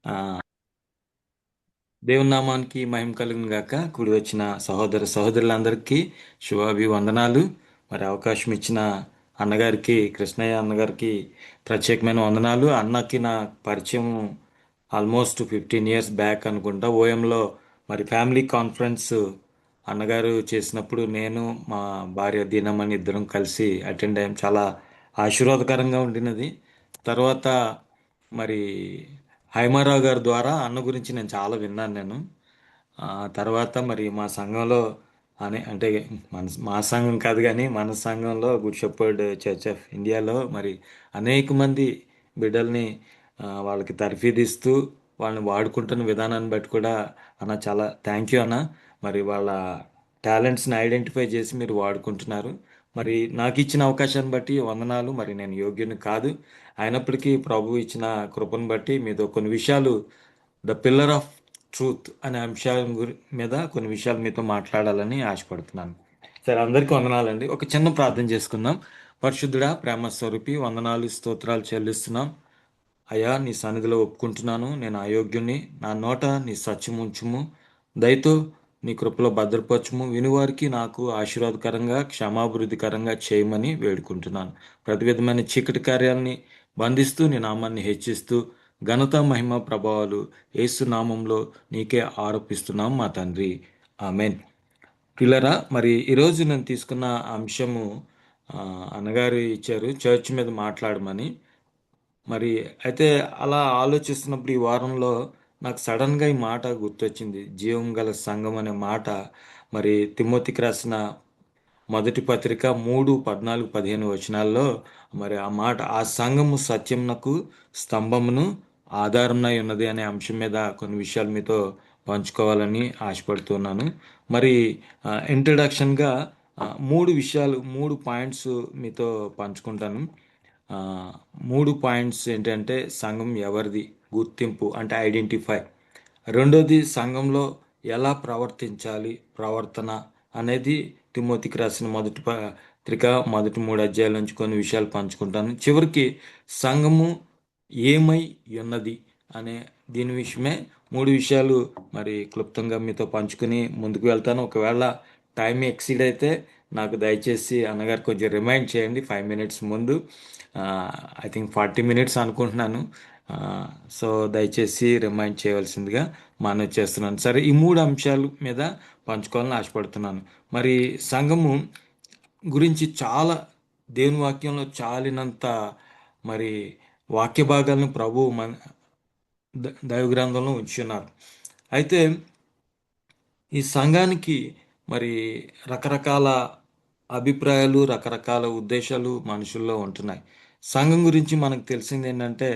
ఆ, దేవుని నామానికి మహిమ కలుగును గాక. కూడి వచ్చిన సహోదర సహోదరులందరికీ శుభాభివందనాలు. మరి అవకాశం ఇచ్చిన అన్నగారికి, కృష్ణయ్య అన్నగారికి ప్రత్యేకమైన వందనాలు. అన్నకి నా పరిచయం ఆల్మోస్ట్ 15 ఇయర్స్ బ్యాక్ అనుకుంటా. ఓఎంలో మరి ఫ్యామిలీ కాన్ఫరెన్స్ అన్నగారు చేసినప్పుడు నేను, మా భార్య దీనమణి ఇద్దరం కలిసి అటెండ్ అయ్యాం. చాలా ఆశీర్వాదకరంగా ఉండినది. తర్వాత మరి హైమారావు గారి ద్వారా అన్న గురించి నేను చాలా విన్నాను నేను. ఆ తర్వాత మరి మా సంఘంలో అంటే మా సంఘం కాదు కానీ మన సంఘంలో గుడ్ షెపర్డ్ చర్చ్ ఆఫ్ ఇండియాలో మరి అనేక మంది బిడ్డల్ని వాళ్ళకి తర్ఫీదిస్తూ వాళ్ళని వాడుకుంటున్న విధానాన్ని బట్టి కూడా అన్న చాలా థ్యాంక్ యూ అన్న. మరి వాళ్ళ టాలెంట్స్ని ఐడెంటిఫై చేసి మీరు వాడుకుంటున్నారు. మరి నాకు ఇచ్చిన అవకాశాన్ని బట్టి వందనాలు. మరి నేను యోగ్యుని కాదు, అయినప్పటికీ ప్రభు ఇచ్చిన కృపను బట్టి మీతో కొన్ని విషయాలు, ద పిల్లర్ ఆఫ్ ట్రూత్ అనే అంశం మీద కొన్ని విషయాలు మీతో మాట్లాడాలని ఆశపడుతున్నాను. సరే, అందరికీ వందనాలండి. ఒక చిన్న ప్రార్థన చేసుకుందాం. పరిశుద్ధుడా, ప్రేమ స్వరూపి, వందనాలు స్తోత్రాలు చెల్లిస్తున్నాం. అయ్యా, నీ సన్నిధిలో ఒప్పుకుంటున్నాను, నేను అయోగ్యుణ్ణి. నా నోట నీ సత్యం ఉంచుము. దయతో నీ కృపలో భద్రపరచుము. వినువారికి నాకు ఆశీర్వాదకరంగా, క్షమాభివృద్ధికరంగా చేయమని వేడుకుంటున్నాను. ప్రతి విధమైన చీకటి కార్యాలని బంధిస్తూ నీ నామాన్ని హెచ్చిస్తూ ఘనత మహిమ ప్రభావాలు యేసు నామంలో నీకే ఆరోపిస్తున్నాం మా తండ్రి. ఆమెన్. పిల్లరా, మరి ఈరోజు నేను తీసుకున్న అంశము అన్నగారు ఇచ్చారు, చర్చ్ మీద మాట్లాడమని. మరి అయితే అలా ఆలోచిస్తున్నప్పుడు ఈ వారంలో నాకు సడన్గా ఈ మాట గుర్తొచ్చింది, జీవం గల సంఘం అనే మాట. మరి తిమోతికి రాసిన మొదటి పత్రిక 3:14-15 మరి ఆ మాట, ఆ సంఘము సత్యమునకు స్తంభమును ఆధారమై ఉన్నది అనే అంశం మీద కొన్ని విషయాలు మీతో పంచుకోవాలని ఆశపడుతున్నాను. మరి ఇంట్రడక్షన్గా మూడు విషయాలు, 3 పాయింట్స్ మీతో పంచుకుంటాను. ఆ, 3 పాయింట్స్ ఏంటంటే: సంఘం ఎవరిది, గుర్తింపు అంటే ఐడెంటిఫై. రెండోది, సంఘంలో ఎలా ప్రవర్తించాలి, ప్రవర్తన అనేది. తిమోతికి రాసిన మొదటి పత్రిక మొదటి 3 అధ్యాయాల నుంచి కొన్ని విషయాలు పంచుకుంటాను. చివరికి సంఘము ఏమై ఉన్నది అనే దీని విషయమే 3 విషయాలు మరి క్లుప్తంగా మీతో పంచుకుని ముందుకు వెళ్తాను. ఒకవేళ టైం ఎక్సీడ్ అయితే నాకు దయచేసి అన్నగారు కొంచెం రిమైండ్ చేయండి 5 మినిట్స్ ముందు. ఐ థింక్ 40 మినిట్స్ అనుకుంటున్నాను. సో దయచేసి రిమైండ్ చేయవలసిందిగా మనవి చేస్తున్నాను. సరే, ఈ 3 అంశాల మీద పంచుకోవాలని ఆశపడుతున్నాను. మరి సంఘము గురించి చాలా, దేవుని వాక్యంలో చాలినంత మరి వాక్య భాగాలను ప్రభు మన దైవ గ్రంథంలో ఉంచున్నారు. అయితే ఈ సంఘానికి మరి రకరకాల అభిప్రాయాలు, రకరకాల ఉద్దేశాలు మనుషుల్లో ఉంటున్నాయి. సంఘం గురించి మనకు తెలిసింది ఏంటంటే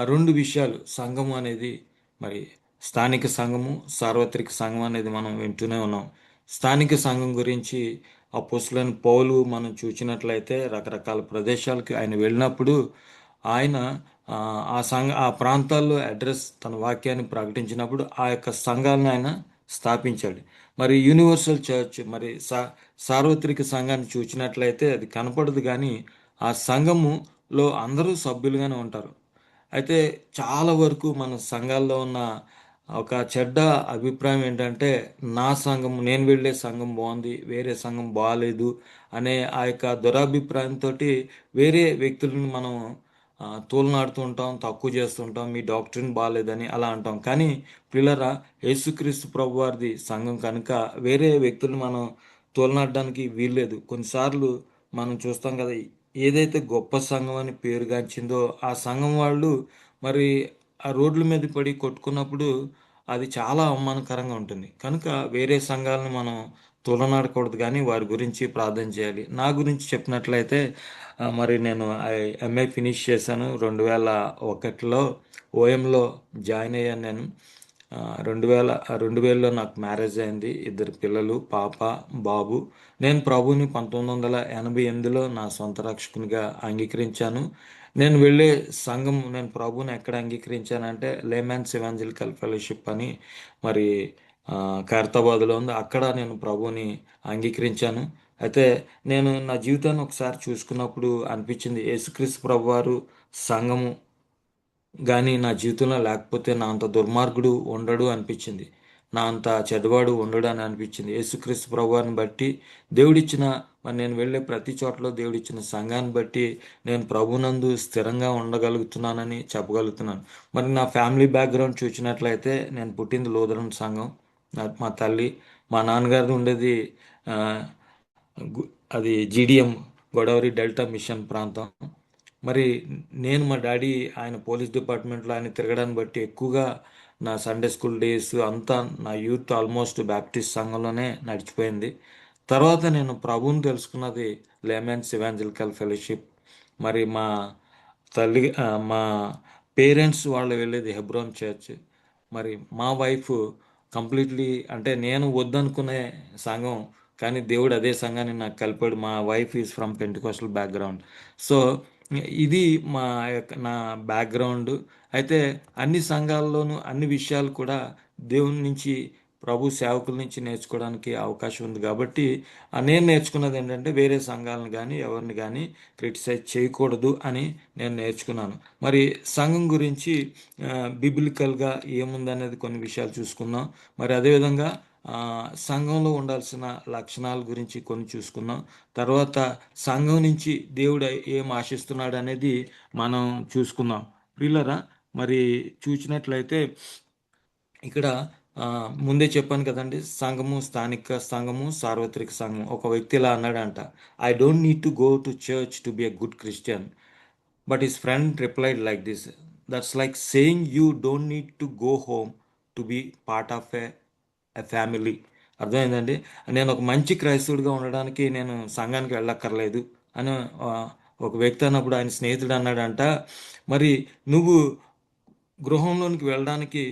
2 విషయాలు. సంఘం అనేది మరి స్థానిక సంఘము, సార్వత్రిక సంఘం అనేది మనం వింటూనే ఉన్నాం. స్థానిక సంఘం గురించి అపోస్తలుడైన పౌలు మనం చూసినట్లయితే రకరకాల ప్రదేశాలకు ఆయన వెళ్ళినప్పుడు ఆయన ఆ ప్రాంతాల్లో అడ్రస్, తన వాక్యాన్ని ప్రకటించినప్పుడు ఆ యొక్క సంఘాలను ఆయన స్థాపించాడు. మరి యూనివర్సల్ చర్చ్, మరి సార్వత్రిక సంఘాన్ని చూసినట్లయితే అది కనపడదు కానీ ఆ సంఘములో అందరూ సభ్యులుగానే ఉంటారు. అయితే చాలా వరకు మన సంఘాల్లో ఉన్న ఒక చెడ్డ అభిప్రాయం ఏంటంటే, నా సంఘం, నేను వెళ్ళే సంఘం బాగుంది, వేరే సంఘం బాగాలేదు అనే ఆ యొక్క దురభిప్రాయంతో వేరే వ్యక్తులను మనం తూలనాడుతూ ఉంటాం, తక్కువ చేస్తుంటాం. మీ డాక్టరీన్ బాగాలేదని అలా అంటాం. కానీ పిల్లరా, యేసుక్రీస్తు ప్రభు వారిది సంఘం కనుక వేరే వ్యక్తులను మనం తోలనాడడానికి వీల్లేదు. కొన్నిసార్లు మనం చూస్తాం కదా, ఏదైతే గొప్ప సంఘం అని పేరుగాంచిందో ఆ సంఘం వాళ్ళు మరి ఆ రోడ్ల మీద పడి కొట్టుకున్నప్పుడు అది చాలా అవమానకరంగా ఉంటుంది. కనుక వేరే సంఘాలను మనం తులనాడకూడదు కానీ వారి గురించి ప్రార్థన చేయాలి. నా గురించి చెప్పినట్లయితే మరి నేను ఎంఏ ఫినిష్ చేశాను 2001లో. ఓఎంలో జాయిన్ అయ్యాను నేను. 2000లో నాకు మ్యారేజ్ అయింది. 2 పిల్లలు, పాప, బాబు. నేను ప్రభుని 1988లో నా సొంత రక్షకునిగా అంగీకరించాను. నేను వెళ్ళే సంఘం, నేను ప్రభుని ఎక్కడ అంగీకరించానంటే లేమాన్స్ ఎవాంజలికల్ ఫెలోషిప్ అని మరి ఖైరతాబాద్లో ఉంది. అక్కడ నేను ప్రభుని అంగీకరించాను. అయితే నేను నా జీవితాన్ని ఒకసారి చూసుకున్నప్పుడు అనిపించింది, యేసుక్రీస్తు ప్రభు వారు సంఘము కానీ నా జీవితంలో లేకపోతే నా అంత దుర్మార్గుడు ఉండడు అనిపించింది. నా అంత చెడ్డవాడు ఉండడు అని అనిపించింది. యేసుక్రీస్తు ప్రభువారిని బట్టి దేవుడిచ్చిన, మరి నేను వెళ్ళే ప్రతి చోటలో దేవుడిచ్చిన సంఘాన్ని బట్టి నేను ప్రభునందు స్థిరంగా ఉండగలుగుతున్నానని చెప్పగలుగుతున్నాను. మరి నా ఫ్యామిలీ బ్యాక్గ్రౌండ్ చూసినట్లయితే నేను పుట్టింది లూథరన్ సంఘం. మా తల్లి, మా నాన్నగారిది ఉండేది ఆ, అది జీడిఎం, గోదావరి డెల్టా మిషన్ ప్రాంతం. మరి నేను మా డాడీ ఆయన పోలీస్ డిపార్ట్మెంట్లో ఆయన తిరగడాన్ని బట్టి ఎక్కువగా నా సండే స్కూల్ డేస్ అంతా, నా యూత్ ఆల్మోస్ట్ బ్యాప్టిస్ట్ సంఘంలోనే నడిచిపోయింది. తర్వాత నేను ప్రభువుని తెలుసుకున్నది లేమెన్స్ ఇవాంజలికల్ ఫెలోషిప్. మరి మా మా పేరెంట్స్ వాళ్ళు వెళ్ళేది హెబ్రోన్ చర్చ్. మరి మా వైఫ్ కంప్లీట్లీ, అంటే నేను వద్దనుకునే సంఘం, కానీ దేవుడు అదే సంఘాన్ని నాకు కలిపాడు. మా wife is from Pentecostal background. So ఇది మా యొక్క నా బ్యాక్గ్రౌండ్. అయితే అన్ని సంఘాల్లోనూ అన్ని విషయాలు కూడా దేవుని నుంచి, ప్రభు సేవకుల నుంచి నేర్చుకోవడానికి అవకాశం ఉంది. కాబట్టి నేను నేర్చుకున్నది ఏంటంటే వేరే సంఘాలను కానీ ఎవరిని కానీ క్రిటిసైజ్ చేయకూడదు అని నేను నేర్చుకున్నాను. మరి సంఘం గురించి బిబ్లికల్గా ఏముందనేది కొన్ని విషయాలు చూసుకుందాం. మరి అదేవిధంగా సంఘంలో ఉండాల్సిన లక్షణాల గురించి కొన్ని చూసుకుందాం. తర్వాత సంఘం నుంచి దేవుడు ఏం ఆశిస్తున్నాడు అనేది మనం చూసుకుందాం. ప్రియులరా, మరి చూసినట్లయితే ఇక్కడ ముందే చెప్పాను కదండి, సంఘము, స్థానిక సంఘము, సార్వత్రిక సంఘం. ఒక వ్యక్తి ఇలా అన్నాడంట, I don't need to go to church to be a good Christian. But his friend replied like this, that's like saying you don't need to go home to be part of a family. అర్థమైందండి. నేను ఒక మంచి క్రైస్తవుడిగా ఉండడానికి నేను సంఘానికి వెళ్ళక్కర్లేదు అని ఒక వ్యక్తి అన్నప్పుడు ఆయన స్నేహితుడు అన్నాడంట, మరి నువ్వు గృహంలోనికి వెళ్ళడానికి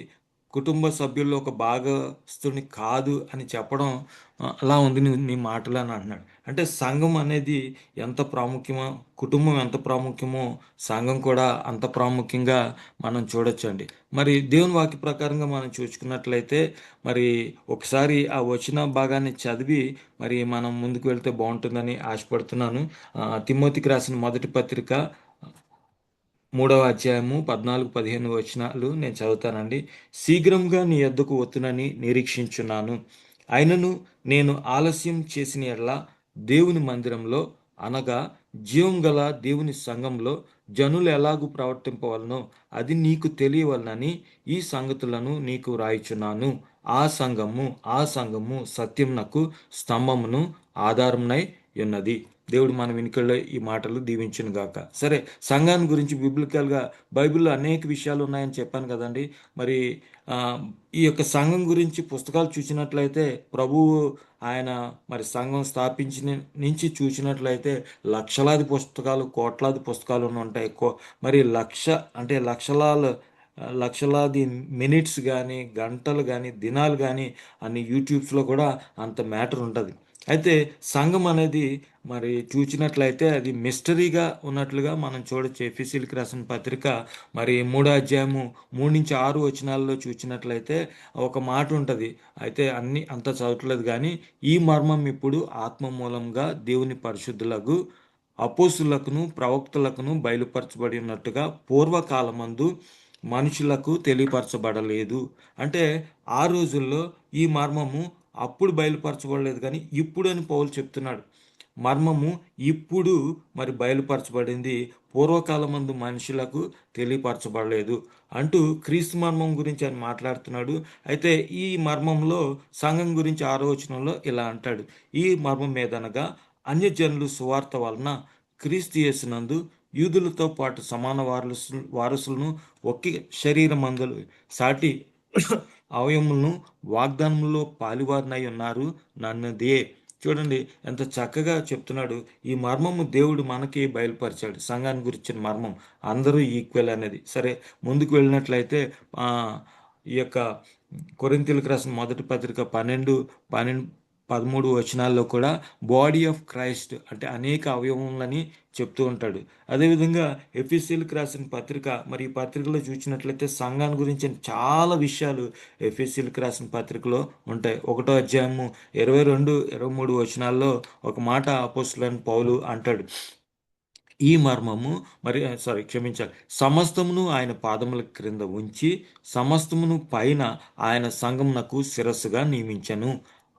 కుటుంబ సభ్యుల్లో ఒక భాగస్తుని కాదు అని చెప్పడం అలా ఉంది నీ మాటలు అని అంటున్నాడు. అంటే సంఘం అనేది ఎంత ప్రాముఖ్యమో, కుటుంబం ఎంత ప్రాముఖ్యమో, సంఘం కూడా అంత ప్రాముఖ్యంగా మనం చూడొచ్చండి. మరి దేవుని వాక్య ప్రకారంగా మనం చూసుకున్నట్లయితే, మరి ఒకసారి ఆ వచ్చిన భాగాన్ని చదివి మరి మనం ముందుకు వెళ్తే బాగుంటుందని ఆశపడుతున్నాను. తిమోతికి రాసిన మొదటి పత్రిక 3వ అధ్యాయము 14-15 వచనాలు నేను చదువుతానండి. శీఘ్రంగా నీ యొద్దకు వత్తునని నిరీక్షించున్నాను. అయినను నేను ఆలస్యం చేసిన ఎడల దేవుని మందిరంలో, అనగా జీవం గల దేవుని సంఘంలో జనులు ఎలాగూ ప్రవర్తింపవలనో అది నీకు తెలియవలనని ఈ సంగతులను నీకు రాయిచున్నాను. ఆ సంఘము సత్యమునకు స్తంభమును ఆధారమునై ఉన్నది. దేవుడు మన వెనుకల్లో ఈ మాటలు దీవించును గాక. సరే, సంఘాన్ని గురించి బిబ్లికల్గా బైబిల్లో అనేక విషయాలు ఉన్నాయని చెప్పాను కదండి. మరి ఆ, ఈ యొక్క సంఘం గురించి పుస్తకాలు చూసినట్లయితే, ప్రభువు ఆయన మరి సంఘం స్థాపించిన నుంచి చూసినట్లయితే లక్షలాది పుస్తకాలు, కోట్లాది పుస్తకాలు ఉంటాయి. మరి అంటే లక్షలాది మినిట్స్ కానీ, గంటలు కానీ, దినాలు కానీ అన్ని యూట్యూబ్స్లో కూడా అంత మ్యాటర్ ఉంటుంది. అయితే సంఘం అనేది మరి చూసినట్లయితే అది మిస్టరీగా ఉన్నట్లుగా మనం చూడొచ్చు. ఎఫెసీయులకు రాసిన పత్రిక మరి 3వ అధ్యాయము 3-6 వచనాల్లో చూసినట్లయితే ఒక మాట ఉంటుంది. అయితే అంత చదవట్లేదు కానీ, ఈ మర్మం ఇప్పుడు ఆత్మ మూలంగా దేవుని పరిశుద్ధులకు, అపోస్తులకును, ప్రవక్తలకును బయలుపరచబడి ఉన్నట్టుగా పూర్వకాలమందు మనుషులకు తెలియపరచబడలేదు. అంటే ఆ రోజుల్లో ఈ మర్మము అప్పుడు బయలుపరచబడలేదు, కానీ ఇప్పుడు అని పౌలు చెప్తున్నాడు. మర్మము ఇప్పుడు మరి బయలుపరచబడింది, పూర్వకాలమందు మనుషులకు తెలియపరచబడలేదు అంటూ క్రీస్తు మర్మం గురించి ఆయన మాట్లాడుతున్నాడు. అయితే ఈ మర్మంలో సంఘం గురించి 6వ వచనంలో ఇలా అంటాడు, ఈ మర్మం మీదనగా అన్యజనులు సువార్త వలన క్రీస్తు యేసునందు యూదులతో పాటు సమాన వారసులను ఒకే శరీరమందులు సాటి అవయములను వాగ్దానములో పాలివారినై ఉన్నారు నన్నదే. చూడండి ఎంత చక్కగా చెప్తున్నాడు. ఈ మర్మము దేవుడు మనకి బయలుపరిచాడు. సంఘాన్ని గురించిన మర్మం అందరూ ఈక్వల్ అనేది. సరే, ముందుకు వెళ్ళినట్లయితే ఈ యొక్క కొరింథీయులకు రాసిన మొదటి పత్రిక 13 వచనాల్లో కూడా బాడీ ఆఫ్ క్రైస్ట్ అంటే అనేక అవయవములని చెప్తూ ఉంటాడు. అదేవిధంగా ఎఫెసీయులకు రాసిన పత్రిక, మరి ఈ పత్రికలో చూసినట్లయితే సంఘాన్ని గురించి చాలా విషయాలు ఎఫెసీయులకు రాసిన పత్రికలో ఉంటాయి. 1వ అధ్యాయము 22-23 వచనాల్లో ఒక మాట అపోస్తలుడైన పౌలు అంటాడు, ఈ మర్మము క్షమించాలి, సమస్తమును ఆయన పాదముల క్రింద ఉంచి సమస్తమును పైన ఆయన సంఘమునకు శిరస్సుగా నియమించెను.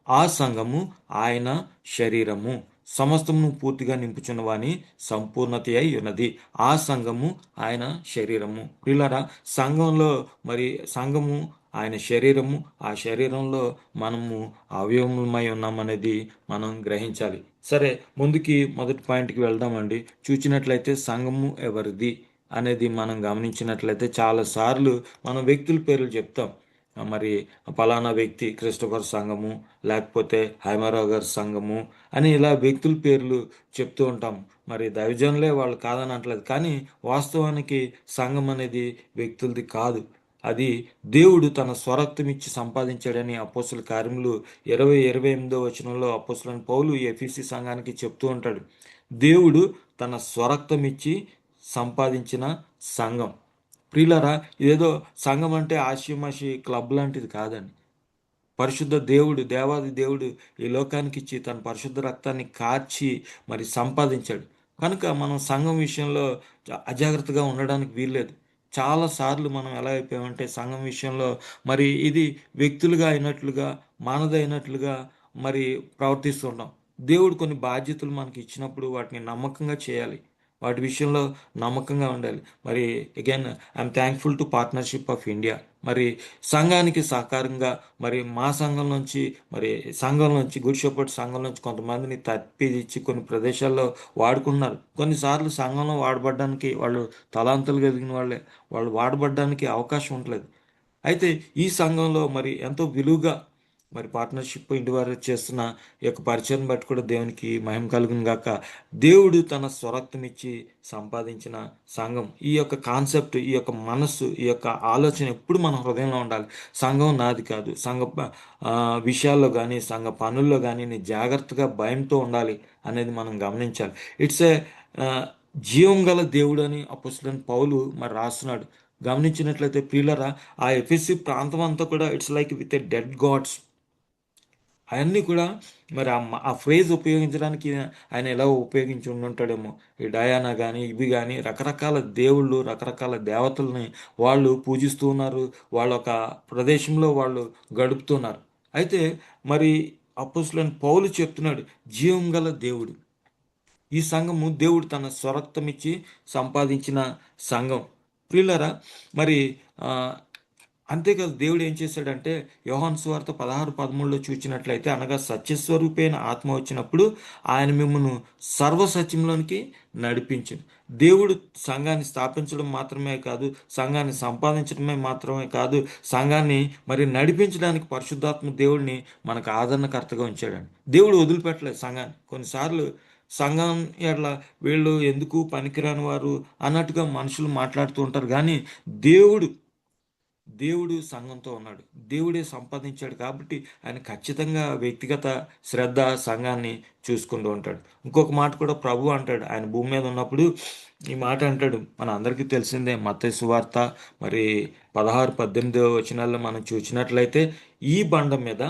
ఆ సంఘము ఆయన శరీరము, సమస్తమును పూర్తిగా నింపుచున్న వాని సంపూర్ణత అయి ఉన్నది. ఆ సంఘము ఆయన శరీరము. పిల్లరా, సంఘంలో మరి సంఘము ఆయన శరీరము. ఆ శరీరంలో మనము అవయవమై ఉన్నామనేది మనం గ్రహించాలి. సరే, ముందుకి మొదటి పాయింట్కి వెళ్దామండి. చూచినట్లయితే సంఘము ఎవరిది అనేది మనం గమనించినట్లయితే చాలాసార్లు మనం వ్యక్తుల పేర్లు చెప్తాం. మరి పలానా వ్యక్తి క్రిస్టోఫర్ సంఘము, లేకపోతే హైమరావు గారి సంఘము అని ఇలా వ్యక్తుల పేర్లు చెప్తూ ఉంటాం. మరి దైవజనులే వాళ్ళు కాదని అంటలేదు, కానీ వాస్తవానికి సంఘం అనేది వ్యక్తులది కాదు. అది దేవుడు తన స్వరక్తమిచ్చి సంపాదించాడని అపోస్తుల కార్యములు 20-28 అపోస్తులైన పౌలు ఎఫీసీ సంఘానికి చెప్తూ ఉంటాడు. దేవుడు తన స్వరక్తమిచ్చి సంపాదించిన సంఘం. ప్రియులరా, ఇదేదో సంఘం అంటే ఆషిమాషి క్లబ్ లాంటిది కాదండి. పరిశుద్ధ దేవుడు, దేవాది దేవుడు ఈ లోకానికి ఇచ్చి తన పరిశుద్ధ రక్తాన్ని కార్చి మరి సంపాదించాడు. కనుక మనం సంఘం విషయంలో అజాగ్రత్తగా ఉండడానికి వీల్లేదు. చాలాసార్లు మనం ఎలా అయిపోయామంటే సంఘం విషయంలో మరి ఇది వ్యక్తులుగా అయినట్లుగా, మానదైనట్లుగా మరి ప్రవర్తిస్తుంటాం. దేవుడు కొన్ని బాధ్యతలు మనకి ఇచ్చినప్పుడు వాటిని నమ్మకంగా చేయాలి. వాటి విషయంలో నమ్మకంగా ఉండాలి. మరి again I'm thankful to partnership of India. మరి సంఘానికి సహకారంగా మరి మా సంఘం నుంచి గుడ్ షెపర్డ్ సంఘం నుంచి కొంతమందిని తప్పించి కొన్ని ప్రదేశాల్లో వాడుకున్నారు. కొన్నిసార్లు సంఘంలో వాడబడ్డానికి వాళ్ళు తలాంతులు కలిగిన వాళ్ళే, వాళ్ళు వాడబడ్డానికి అవకాశం ఉండలేదు. అయితే ఈ సంఘంలో మరి ఎంతో విలువగా మరి పార్ట్నర్షిప్ ఇంటి వారు చేస్తున్న ఈ యొక్క పరిచయం బట్టి కూడా దేవునికి మహిమ కలుగును గాక. దేవుడు తన స్వరక్తం ఇచ్చి సంపాదించిన సంఘం. ఈ యొక్క కాన్సెప్ట్, ఈ యొక్క మనస్సు, ఈ యొక్క ఆలోచన ఎప్పుడు మన హృదయంలో ఉండాలి. సంఘం నాది కాదు. విషయాల్లో కానీ సంఘ పనుల్లో కానీ నేను జాగ్రత్తగా భయంతో ఉండాలి అనేది మనం గమనించాలి. ఇట్స్ ఏ జీవం గల దేవుడు అని అపోస్తలుడైన పౌలు మరి రాస్తున్నాడు. గమనించినట్లయితే ప్రియులరా, ఆ ఎఫెసీ ప్రాంతం అంతా కూడా it's like with a dead gods. అవన్నీ కూడా మరి ఆ ఫ్రేజ్ ఉపయోగించడానికి ఆయన ఎలా ఉపయోగించి ఉండుంటాడేమో. ఈ డయానా కానీ ఇవి కానీ రకరకాల దేవుళ్ళు, రకరకాల దేవతల్ని వాళ్ళు పూజిస్తూ ఉన్నారు. వాళ్ళ ఒక ప్రదేశంలో వాళ్ళు గడుపుతున్నారు. అయితే మరి అపోస్తలుడైన పౌలు చెప్తున్నాడు, జీవం గల దేవుడు. ఈ సంఘము దేవుడు తన స్వరక్తమిచ్చి సంపాదించిన సంఘం. ప్రియులరా, మరి అంతేకాదు, దేవుడు ఏం చేశాడంటే యోహాను సువార్త 16-13 చూచినట్లయితే, అనగా సత్యస్వరూపైన ఆత్మ వచ్చినప్పుడు ఆయన మిమ్మల్ని సర్వసత్యంలోనికి నడిపించింది. దేవుడు సంఘాన్ని స్థాపించడం మాత్రమే కాదు, సంఘాన్ని సంపాదించడమే మాత్రమే కాదు, సంఘాన్ని మరి నడిపించడానికి పరిశుద్ధాత్మ దేవుడిని మనకు ఆదరణకర్తగా ఉంచాడండి. దేవుడు వదిలిపెట్టలేదు సంఘాన్ని. కొన్నిసార్లు సంఘం ఎట్లా వీళ్ళు ఎందుకు పనికిరాని వారు అన్నట్టుగా మనుషులు మాట్లాడుతూ ఉంటారు. కానీ దేవుడు సంఘంతో ఉన్నాడు. దేవుడే సంపాదించాడు కాబట్టి ఆయన ఖచ్చితంగా వ్యక్తిగత శ్రద్ధ సంఘాన్ని చూసుకుంటూ ఉంటాడు. ఇంకొక మాట కూడా ప్రభు అంటాడు, ఆయన భూమి మీద ఉన్నప్పుడు ఈ మాట అంటాడు. మన అందరికీ తెలిసిందే, మత్తయి సువార్త మరి 16-18 మనం చూసినట్లయితే, ఈ బండ మీద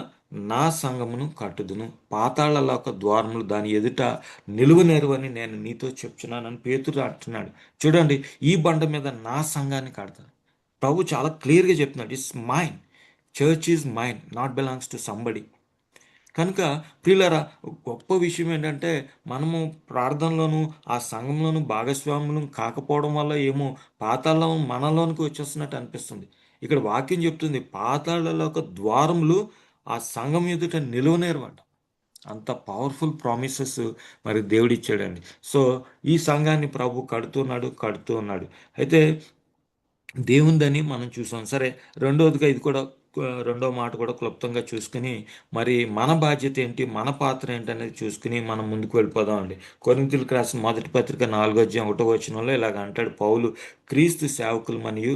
నా సంఘమును కట్టుదును, పాతాళలోక ద్వారములు దాని ఎదుట నిలువనేరువని నేను నీతో చెప్తున్నానని పేతురు అంటున్నాడు. చూడండి, ఈ బండ మీద నా సంఘాన్ని కడతాను. ప్రభు చాలా క్లియర్గా చెప్తున్నాడు, it's mine, church is mine, not belongs to somebody. కనుక ప్రియులారా, గొప్ప విషయం ఏంటంటే మనము ప్రార్థనలోను ఆ సంఘంలోను భాగస్వాములు కాకపోవడం వల్ల ఏమో పాతాళం మనలోనికి వచ్చేస్తున్నట్టు అనిపిస్తుంది. ఇక్కడ వాక్యం చెప్తుంది, పాతాళాల యొక్క ద్వారములు ఆ సంఘం ఎదుట నిలువనేరవంట. అంత పవర్ఫుల్ ప్రామిసెస్ మరి దేవుడిచ్చాడండి. సో ఈ సంఘాన్ని ప్రభు కడుతూ ఉన్నాడు. అయితే దేవుందని మనం చూసాం. సరే, రెండోదిగా ఇది కూడా రెండో మాట కూడా క్లుప్తంగా చూసుకుని మరి మన బాధ్యత ఏంటి, మన పాత్ర ఏంటి అనేది చూసుకుని మనం ముందుకు వెళ్ళిపోదాం అండి. కొరింథీయులకు రాసిన మొదటి పత్రిక 4-1 ఇలాగ అంటాడు పౌలు, క్రీస్తు సేవకులు మరియు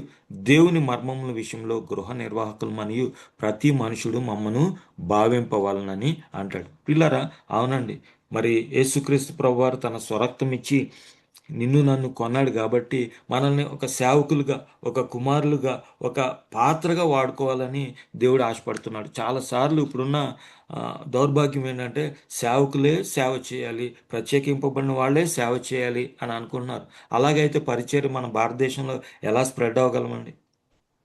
దేవుని మర్మముల విషయంలో గృహ నిర్వాహకులు మరియు ప్రతి మనుషుడు మమ్మను భావింపవాలనని అంటాడు. పిల్లరా, అవునండి, మరి యేసుక్రీస్తు ప్రభువారు తన స్వరక్తం ఇచ్చి నిన్ను నన్ను కొన్నాడు కాబట్టి మనల్ని ఒక సేవకులుగా, ఒక కుమారులుగా, ఒక పాత్రగా వాడుకోవాలని దేవుడు ఆశపడుతున్నాడు. చాలాసార్లు ఇప్పుడున్న దౌర్భాగ్యం ఏంటంటే సేవకులే సేవ చేయాలి, ప్రత్యేకింపబడిన వాళ్ళే సేవ చేయాలి అని అనుకుంటున్నారు. అలాగైతే పరిచర్య మన భారతదేశంలో ఎలా స్ప్రెడ్ అవ్వగలమండి?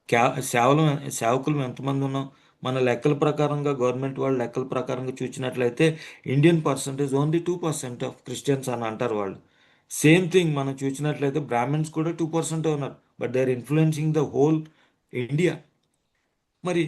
క్యా సేవలు సేవకులు ఎంతమంది ఉన్నాం? మన లెక్కల ప్రకారంగా, గవర్నమెంట్ వాళ్ళ లెక్కల ప్రకారంగా చూసినట్లయితే Indian percentage only 2% of Christians అని అంటారు వాళ్ళు. సేమ్ థింగ్ మనం చూసినట్లయితే బ్రాహ్మణ్స్ కూడా 2% ఉన్నారు, but they are influencing the whole India. మరి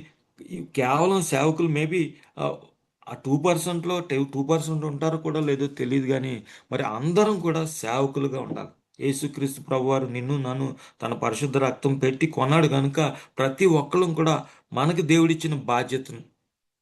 ఈ కేవలం సేవకులు మేబీ ఆ 2%లో 2% ఉంటారో కూడా లేదో తెలియదు, కానీ మరి అందరం కూడా సేవకులుగా ఉండాలి. యేసుక్రీస్తు ప్రభువారు నిన్ను నన్ను తన పరిశుద్ధ రక్తం పెట్టి కొన్నాడు కనుక ప్రతి ఒక్కళ్ళం కూడా మనకి దేవుడిచ్చిన బాధ్యతను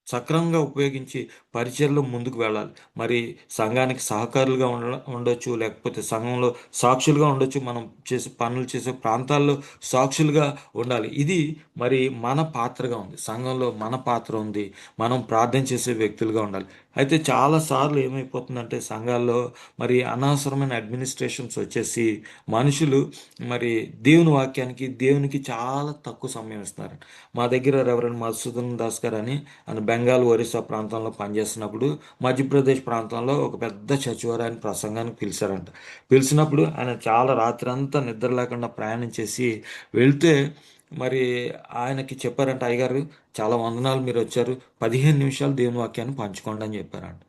సక్రమంగా ఉపయోగించి పరిచయలో ముందుకు వెళ్ళాలి. మరి సంఘానికి సహకారులుగా ఉండొచ్చు, లేకపోతే సంఘంలో సాక్షులుగా ఉండొచ్చు, మనం చేసే పనులు చేసే ప్రాంతాల్లో సాక్షులుగా ఉండాలి. ఇది మరి మన పాత్రగా ఉంది, సంఘంలో మన పాత్ర ఉంది, మనం ప్రార్థన చేసే వ్యక్తులుగా ఉండాలి. అయితే చాలాసార్లు ఏమైపోతుందంటే సంఘాల్లో మరి అనవసరమైన అడ్మినిస్ట్రేషన్స్ వచ్చేసి మనుషులు మరి దేవుని వాక్యానికి దేవునికి చాలా తక్కువ సమయం ఇస్తున్నారు. మా దగ్గర రెవరెండ్ మధుసూదన్ దాస్ గారు అని ఆయన బెంగాల్ ఒరిస్సా ప్రాంతంలో పనిచేస్తున్నప్పుడు మధ్యప్రదేశ్ ప్రాంతంలో ఒక పెద్ద సచివాలయాన్ని ప్రసంగానికి పిలిచారంట. పిలిచినప్పుడు ఆయన చాలా రాత్రి అంతా నిద్ర లేకుండా ప్రయాణం చేసి వెళ్తే మరి ఆయనకి చెప్పారంట, అయ్యగారు చాలా వందనాలు మీరు వచ్చారు, 15 నిమిషాలు దేవుని వాక్యాన్ని పంచుకోండి అని చెప్పారంట.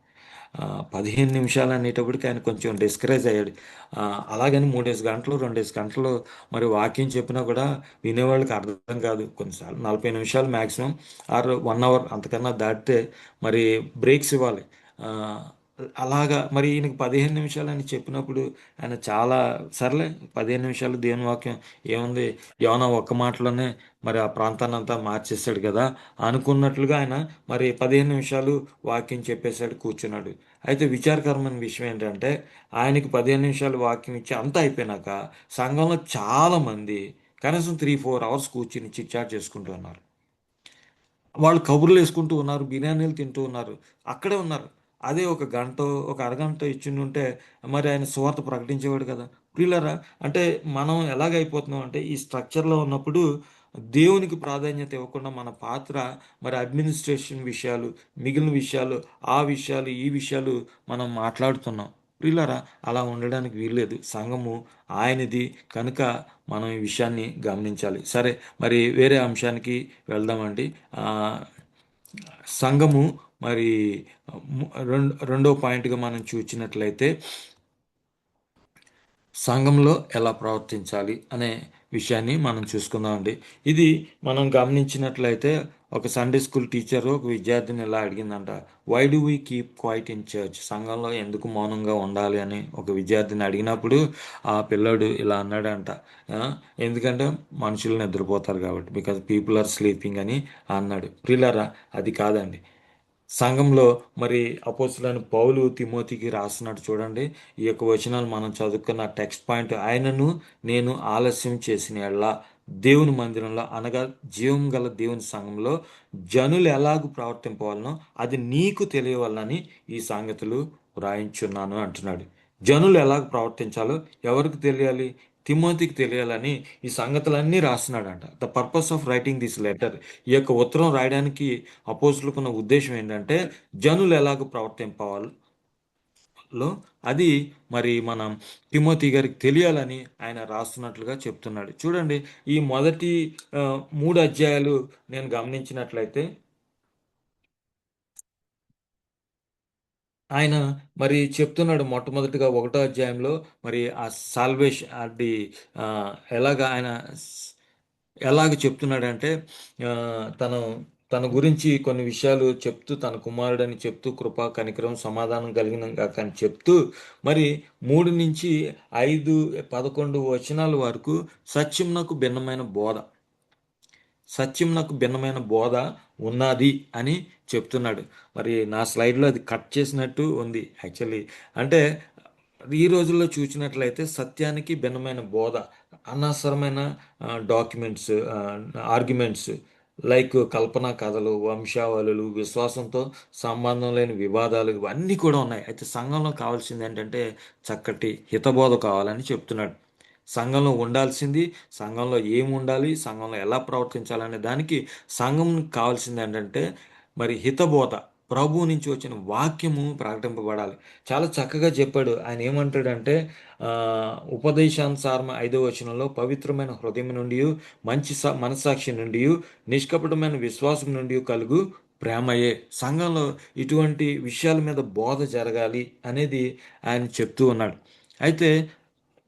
15 నిమిషాలు అనేటప్పటికి ఆయన కొంచెం డిస్కరేజ్ అయ్యాడు. ఆ, అలాగని 3 గంటలు 2 గంటలు మరి వాక్యం చెప్పినా కూడా వినేవాళ్ళకి అర్థం కాదు. కొన్నిసార్లు 40 నిమిషాలు మ్యాక్సిమం, ఆర్ 1 అవర్ అంతకన్నా దాటితే మరి బ్రేక్స్ ఇవ్వాలి. ఆ, అలాగా మరి ఈయనకి 15 నిమిషాలు అని చెప్పినప్పుడు ఆయన చాలా సర్లే 15 నిమిషాలు దేవుని వాక్యం ఏముంది, యోనా ఒక్క మాటలోనే మరి ఆ ప్రాంతాన్ని అంతా మార్చేశాడు కదా అనుకున్నట్లుగా ఆయన మరి 15 నిమిషాలు వాక్యం చెప్పేశాడు, కూర్చున్నాడు. అయితే విచారకరమైన విషయం ఏంటంటే ఆయనకి 15 నిమిషాలు వాక్యం ఇచ్చి అంతా అయిపోయినాక సంఘంలో చాలా మంది కనీసం 3-4 అవర్స్ కూర్చుని చిట్చాట్ చేసుకుంటూ ఉన్నారు. వాళ్ళు కబుర్లు వేసుకుంటూ ఉన్నారు, బిర్యానీలు తింటూ ఉన్నారు, అక్కడే ఉన్నారు. అదే ఒక గంట, ఒక అరగంట ఇచ్చిండుంటే మరి ఆయన సువార్త ప్రకటించేవాడు కదా. ప్రియులరా, అంటే మనం ఎలాగైపోతున్నాం అంటే ఈ స్ట్రక్చర్లో ఉన్నప్పుడు దేవునికి ప్రాధాన్యత ఇవ్వకుండా మన పాత్ర మరి అడ్మినిస్ట్రేషన్ విషయాలు, మిగిలిన విషయాలు, ఆ విషయాలు ఈ విషయాలు మనం మాట్లాడుతున్నాం. ప్రియులరా, అలా ఉండడానికి వీల్లేదు. సంఘము ఆయనది కనుక మనం ఈ విషయాన్ని గమనించాలి. సరే, మరి వేరే అంశానికి వెళ్దామండి. ఆ, సంఘము మరి రెండో పాయింట్గా మనం చూచినట్లయితే సంఘంలో ఎలా ప్రవర్తించాలి అనే విషయాన్ని మనం చూసుకుందామండి. ఇది మనం గమనించినట్లయితే ఒక సండే స్కూల్ టీచర్ ఒక విద్యార్థిని ఇలా అడిగిందంట, why do we keep quiet in church? సంఘంలో ఎందుకు మౌనంగా ఉండాలి అని ఒక విద్యార్థిని అడిగినప్పుడు ఆ పిల్లోడు ఇలా అన్నాడంట, "ఆ, ఎందుకంటే మనుషులు నిద్రపోతారు కాబట్టి, బికాజ్ పీపుల్ ఆర్ స్లీపింగ్" అని అన్నాడు. ప్రియులారా, అది కాదండి. సంఘంలో మరి అపోస్తులైన పౌలు తిమోతికి రాస్తున్నాడు చూడండి. ఈ యొక్క వచనాలు మనం చదువుకున్న టెక్స్ట్ పాయింట్, ఆయనను నేను ఆలస్యం చేసిన ఎడల దేవుని మందిరంలో అనగా జీవం గల దేవుని సంఘంలో జనులు ఎలాగూ ప్రవర్తింపవాలనో అది నీకు తెలియవాలని ఈ సంగతులు వ్రాయించున్నాను అంటున్నాడు. జనులు ఎలాగ ప్రవర్తించాలో ఎవరికి తెలియాలి? తిమోతికి తెలియాలని ఈ సంగతులన్నీ రాస్తున్నాడంట. The purpose of writing this letter, ఈ యొక్క ఉత్తరం రాయడానికి అపోస్తులకున్న ఉద్దేశం ఏంటంటే జనులు ఎలాగ ప్రవర్తింపవాలో అది మరి మనం తిమోతి గారికి తెలియాలని ఆయన రాస్తున్నట్లుగా చెప్తున్నాడు. చూడండి, ఈ మొదటి 3 అధ్యాయాలు నేను గమనించినట్లయితే ఆయన మరి చెప్తున్నాడు. మొట్టమొదటిగా 1వ అధ్యాయంలో మరి ఆ సాల్వేషన్ అది ఆ, ఎలాగ ఆయన ఎలాగ చెప్తున్నాడంటే ఆ, తను తన గురించి కొన్ని విషయాలు చెప్తూ, తన కుమారుడని చెప్తూ, కృపా కనికరం సమాధానం కలిగిన గాక అని చెప్తూ మరి 3 నుంచి 5, 11 వచనాల వరకు సత్యమునకు భిన్నమైన బోధ, సత్యమునకు భిన్నమైన బోధ ఉన్నది అని చెప్తున్నాడు. మరి నా స్లైడ్లో అది కట్ చేసినట్టు ఉంది యాక్చువల్లీ. అంటే ఈ రోజుల్లో చూసినట్లయితే సత్యానికి భిన్నమైన బోధ, అనవసరమైన డాక్యుమెంట్స్, ఆర్గ్యుమెంట్స్, లైక్ కల్పనా కథలు, వంశావళులు, విశ్వాసంతో సంబంధం లేని వివాదాలు ఇవన్నీ కూడా ఉన్నాయి. అయితే సంఘంలో కావాల్సింది ఏంటంటే చక్కటి హితబోధ కావాలని చెప్తున్నాడు. సంఘంలో ఉండాల్సింది, సంఘంలో ఏమి ఉండాలి, సంఘంలో ఎలా ప్రవర్తించాలనే దానికి సంఘం కావాల్సింది ఏంటంటే మరి హితబోధ, ప్రభువు నుంచి వచ్చిన వాక్యము ప్రకటింపబడాలి. చాలా చక్కగా చెప్పాడు. ఆయన ఏమంటాడంటే ఆ, ఉపదేశానుసారం 5వ వచనంలో పవిత్రమైన హృదయం నుండి, మంచి మనస్సాక్షి నుండి, నిష్కపటమైన విశ్వాసం నుండి కలుగు ప్రేమయే. సంఘంలో ఇటువంటి విషయాల మీద బోధ జరగాలి అనేది ఆయన చెప్తూ ఉన్నాడు. అయితే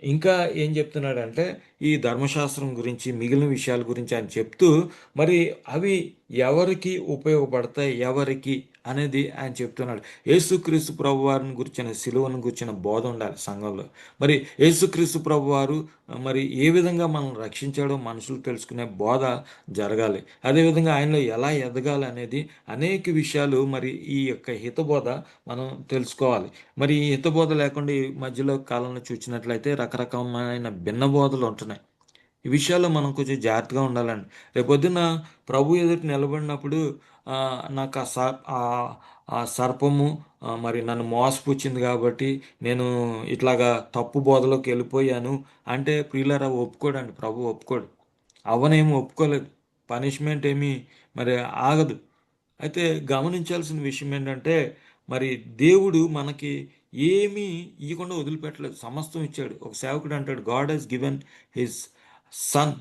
ఇంకా ఏం చెప్తున్నాడంటే ఈ ధర్మశాస్త్రం గురించి మిగిలిన విషయాల గురించి ఆయన చెప్తూ మరి అవి ఎవరికి ఉపయోగపడతాయి, ఎవరికి అనేది ఆయన చెప్తున్నాడు. యేసుక్రీస్తు ప్రభు వారిని గురించిన సిలువను గురించిన బోధ ఉండాలి సంఘంలో. మరి యేసుక్రీస్తు ప్రభు వారు మరి ఏ విధంగా మనం రక్షించాడో మనుషులు తెలుసుకునే బోధ జరగాలి. అదేవిధంగా ఆయనలో ఎలా ఎదగాలి అనేది అనేక విషయాలు మరి ఈ యొక్క హితబోధ మనం తెలుసుకోవాలి. మరి ఈ హితబోధ లేకుండా ఈ మధ్యలో కాలంలో చూసినట్లయితే రకరకమైన భిన్న బోధలు ఉంటున్నాయి. ఈ విషయాల్లో మనం కొంచెం జాగ్రత్తగా ఉండాలండి. రేపొద్దున ప్రభు ఎదుట నిలబడినప్పుడు ఆ, నాకు ఆ సర్పము మరి నన్ను మోసపుచ్చింది కాబట్టి నేను ఇట్లాగా తప్పు బోధలోకి వెళ్ళిపోయాను అంటే ప్రియులారా ఒప్పుకోడండి, ప్రభు ఒప్పుకోడు. అవనేమి ఒప్పుకోలేదు. పనిష్మెంట్ ఏమీ మరి ఆగదు. అయితే గమనించాల్సిన విషయం ఏంటంటే మరి దేవుడు మనకి ఏమీ ఇవ్వకుండా వదిలిపెట్టలేదు, సమస్తం ఇచ్చాడు. ఒక సేవకుడు అంటాడు, God he's given his son,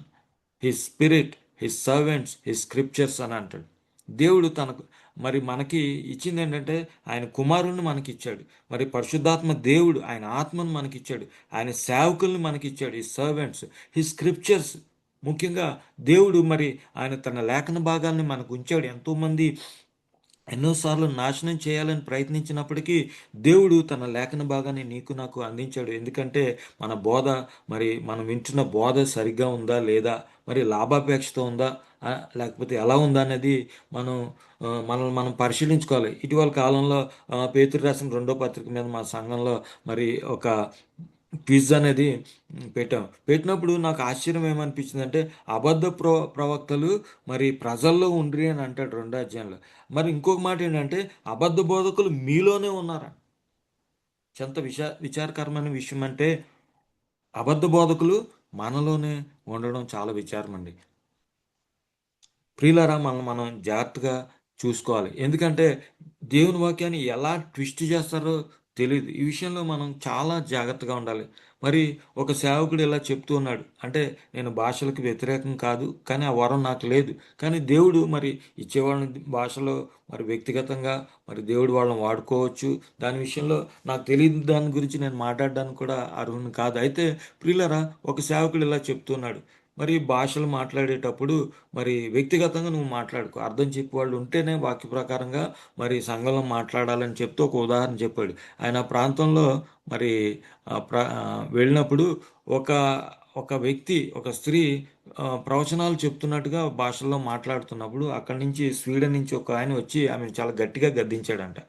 his spirit, his servants, his scriptures అని అంటాడు. దేవుడు తనకు మరి మనకి ఇచ్చింది ఏంటంటే ఆయన కుమారుణ్ణి మనకి ఇచ్చాడు. మరి పరిశుద్ధాత్మ దేవుడు ఆయన ఆత్మను మనకి ఇచ్చాడు. ఆయన సేవకుల్ని మనకి ఇచ్చాడు, హిస్ సర్వెంట్స్, హిస్ స్క్రిప్చర్స్. ముఖ్యంగా దేవుడు మరి ఆయన తన లేఖన భాగాల్ని మనకు ఉంచాడు. ఎంతోమంది ఎన్నోసార్లు నాశనం చేయాలని ప్రయత్నించినప్పటికీ దేవుడు తన లేఖన భాగాన్ని నీకు నాకు అందించాడు. ఎందుకంటే మన బోధ మరి మనం వింటున్న బోధ సరిగ్గా ఉందా లేదా, మరి లాభాపేక్షతో ఉందా లేకపోతే ఎలా ఉందా అనేది మనం మనల్ని మనం పరిశీలించుకోవాలి. ఇటీవల కాలంలో పేతురు రాసిన 2వ పత్రిక మీద మా సంఘంలో మరి ఒక క్విజ్ అనేది పెట్టినప్పుడు నాకు ఆశ్చర్యం ఏమనిపించింది అంటే అబద్ధ ప్రవక్తలు మరి ప్రజల్లో ఉండ్రి అని అంటాడు 2వ అధ్యాయంలో. మరి ఇంకొక మాట ఏంటంటే అబద్ధ బోధకులు మీలోనే ఉన్నారా. ఎంత విచారకరమైన విషయం అంటే అబద్ధ బోధకులు మనలోనే ఉండడం చాలా విచారం అండి. ప్రియులారా మనం జాగ్రత్తగా చూసుకోవాలి. ఎందుకంటే దేవుని వాక్యాన్ని ఎలా ట్విస్ట్ చేస్తారో తెలియదు. ఈ విషయంలో మనం చాలా జాగ్రత్తగా ఉండాలి. మరి ఒక సేవకుడు ఇలా చెప్తూ ఉన్నాడు అంటే నేను భాషలకు వ్యతిరేకం కాదు, కానీ ఆ వరం నాకు లేదు. కానీ దేవుడు మరి ఇచ్చేవాళ్ళని భాషలో మరి వ్యక్తిగతంగా మరి దేవుడు వాళ్ళని వాడుకోవచ్చు. దాని విషయంలో నాకు తెలియదు, దాని గురించి నేను మాట్లాడడానికి కూడా అర్హుని కాదు. అయితే ప్రియులారా ఒక సేవకుడు ఇలా చెప్తున్నాడు, మరి భాషలు మాట్లాడేటప్పుడు మరి వ్యక్తిగతంగా నువ్వు మాట్లాడుకో, అర్థం చెప్పే వాళ్ళు ఉంటేనే వాక్య ప్రకారంగా మరి సంఘంలో మాట్లాడాలని చెప్తూ ఒక ఉదాహరణ చెప్పాడు. ఆయన ఆ ప్రాంతంలో మరి వెళ్ళినప్పుడు ఒక ఒక వ్యక్తి, ఒక స్త్రీ ప్రవచనాలు చెప్తున్నట్టుగా భాషల్లో మాట్లాడుతున్నప్పుడు అక్కడి నుంచి స్వీడన్ నుంచి ఒక ఆయన వచ్చి ఆమెను చాలా గట్టిగా గద్దించాడంట.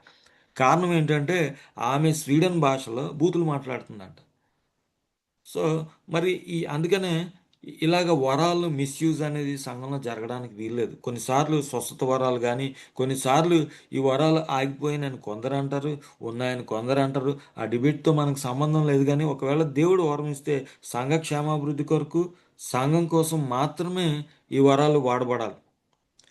కారణం ఏంటంటే ఆమె స్వీడన్ భాషలో బూతులు మాట్లాడుతుందంట. సో మరి అందుకనే ఇలాగ వరాలు మిస్యూజ్ అనేది సంఘంలో జరగడానికి వీల్లేదు. కొన్నిసార్లు స్వస్థత వరాలు కానీ, కొన్నిసార్లు ఈ వరాలు ఆగిపోయినని కొందరు అంటారు, ఉన్నాయని కొందరు అంటారు. ఆ డిబేట్తో మనకు సంబంధం లేదు. కానీ ఒకవేళ దేవుడు వరం ఇస్తే సంఘ క్షేమాభివృద్ధి కొరకు, సంఘం కోసం మాత్రమే ఈ వరాలు వాడబడాలి.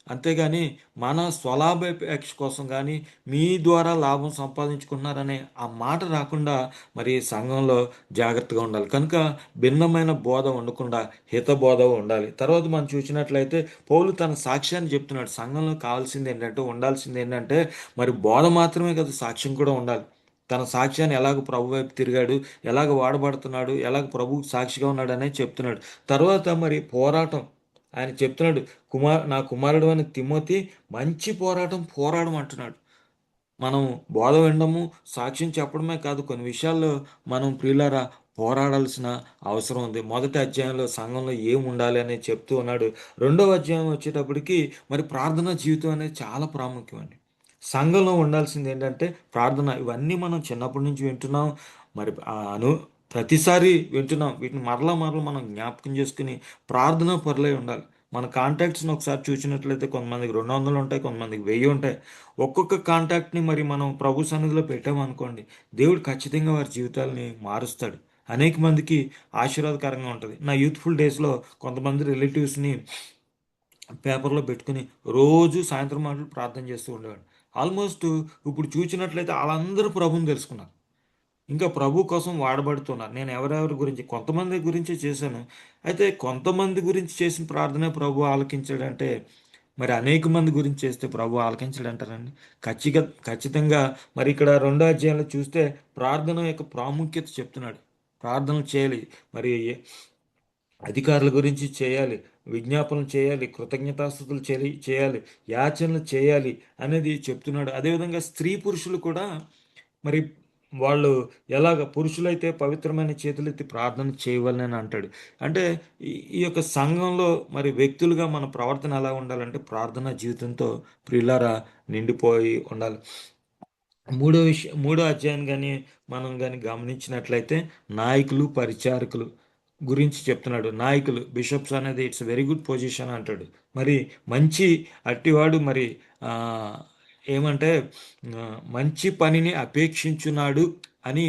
అంతేగాని మన స్వలాభాపేక్ష కోసం కానీ మీ ద్వారా లాభం సంపాదించుకున్నారనే ఆ మాట రాకుండా మరి సంఘంలో జాగ్రత్తగా ఉండాలి. కనుక భిన్నమైన బోధ ఉండకుండా హిత బోధ ఉండాలి. తర్వాత మనం చూసినట్లయితే పౌలు తన సాక్ష్యాన్ని చెప్తున్నాడు. సంఘంలో కావాల్సింది ఏంటంటే, ఉండాల్సింది ఏంటంటే మరి బోధ మాత్రమే కదా, సాక్ష్యం కూడా ఉండాలి. తన సాక్ష్యాన్ని ఎలాగ ప్రభు వైపు తిరిగాడు, ఎలాగ వాడబడుతున్నాడు, ఎలాగ ప్రభువుకి సాక్షిగా ఉన్నాడు అనేది చెప్తున్నాడు. తర్వాత మరి పోరాటం ఆయన చెప్తున్నాడు, నా కుమారుడు అని తిమోతి మంచి పోరాటం పోరాడమంటున్నాడు. మనం బోధ వినడము, సాక్ష్యం చెప్పడమే కాదు, కొన్ని విషయాల్లో మనం ప్రియులారా పోరాడాల్సిన అవసరం ఉంది. 1వ అధ్యాయంలో సంఘంలో ఏం ఉండాలి అనేది చెప్తూ ఉన్నాడు. 2వ అధ్యాయం వచ్చేటప్పటికి మరి ప్రార్థనా జీవితం అనేది చాలా ప్రాముఖ్యం అండి. సంఘంలో ఉండాల్సింది ఏంటంటే ప్రార్థన. ఇవన్నీ మనం చిన్నప్పటి నుంచి వింటున్నాం. మరి ప్రతిసారి వింటున్నాం. వీటిని మరలా మరలా మనం జ్ఞాపకం చేసుకుని ప్రార్థనా పరులై ఉండాలి. మన కాంటాక్ట్స్ని ఒకసారి చూసినట్లయితే కొంతమందికి 200 ఉంటాయి, కొంతమందికి 1000 ఉంటాయి. ఒక్కొక్క కాంటాక్ట్ని మరి మనం ప్రభు సన్నిధిలో పెట్టామనుకోండి, దేవుడు ఖచ్చితంగా వారి జీవితాలని మారుస్తాడు. అనేక మందికి ఆశీర్వాదకరంగా ఉంటుంది. నా యూత్ఫుల్ డేస్లో కొంతమంది రిలేటివ్స్ని పేపర్లో పెట్టుకుని రోజు సాయంత్రం మాటలు ప్రార్థన చేస్తూ ఉండేవాడు. ఆల్మోస్ట్ ఇప్పుడు చూసినట్లయితే వాళ్ళందరూ ప్రభుని తెలుసుకున్నారు, ఇంకా ప్రభు కోసం వాడబడుతున్నారు. నేను ఎవరెవరి గురించి కొంతమంది గురించి చేశాను. అయితే కొంతమంది గురించి చేసిన ప్రార్థనే ప్రభు ఆలకించాడంటే మరి అనేక మంది గురించి చేస్తే ప్రభు ఆలకించాడంటారండి? ఖచ్చితంగా. మరి ఇక్కడ 2వ అధ్యాయంలో చూస్తే ప్రార్థన యొక్క ప్రాముఖ్యత చెప్తున్నాడు. ప్రార్థనలు చేయాలి. మరి అధికారుల గురించి చేయాలి, విజ్ఞాపనలు చేయాలి, కృతజ్ఞతాస్తుతులు చేయాలి, యాచనలు చేయాలి అనేది చెప్తున్నాడు. అదేవిధంగా స్త్రీ పురుషులు కూడా మరి వాళ్ళు ఎలాగ పురుషులైతే పవిత్రమైన చేతులెత్తి ప్రార్థన చేయవాలని అంటాడు. అంటే ఈ యొక్క సంఘంలో మరి వ్యక్తులుగా మన ప్రవర్తన ఎలా ఉండాలంటే ప్రార్థనా జీవితంతో ప్రియులారా నిండిపోయి ఉండాలి. మూడో అధ్యాయం కానీ మనం కానీ గమనించినట్లయితే నాయకులు పరిచారకులు గురించి చెప్తున్నాడు. నాయకులు బిషప్స్ అనేది ఇట్స్ వెరీ గుడ్ పొజిషన్ అంటాడు. మరి మంచి అట్టివాడు మరి ఆ, ఏమంటే ఆ, మంచి పనిని అపేక్షించున్నాడు అని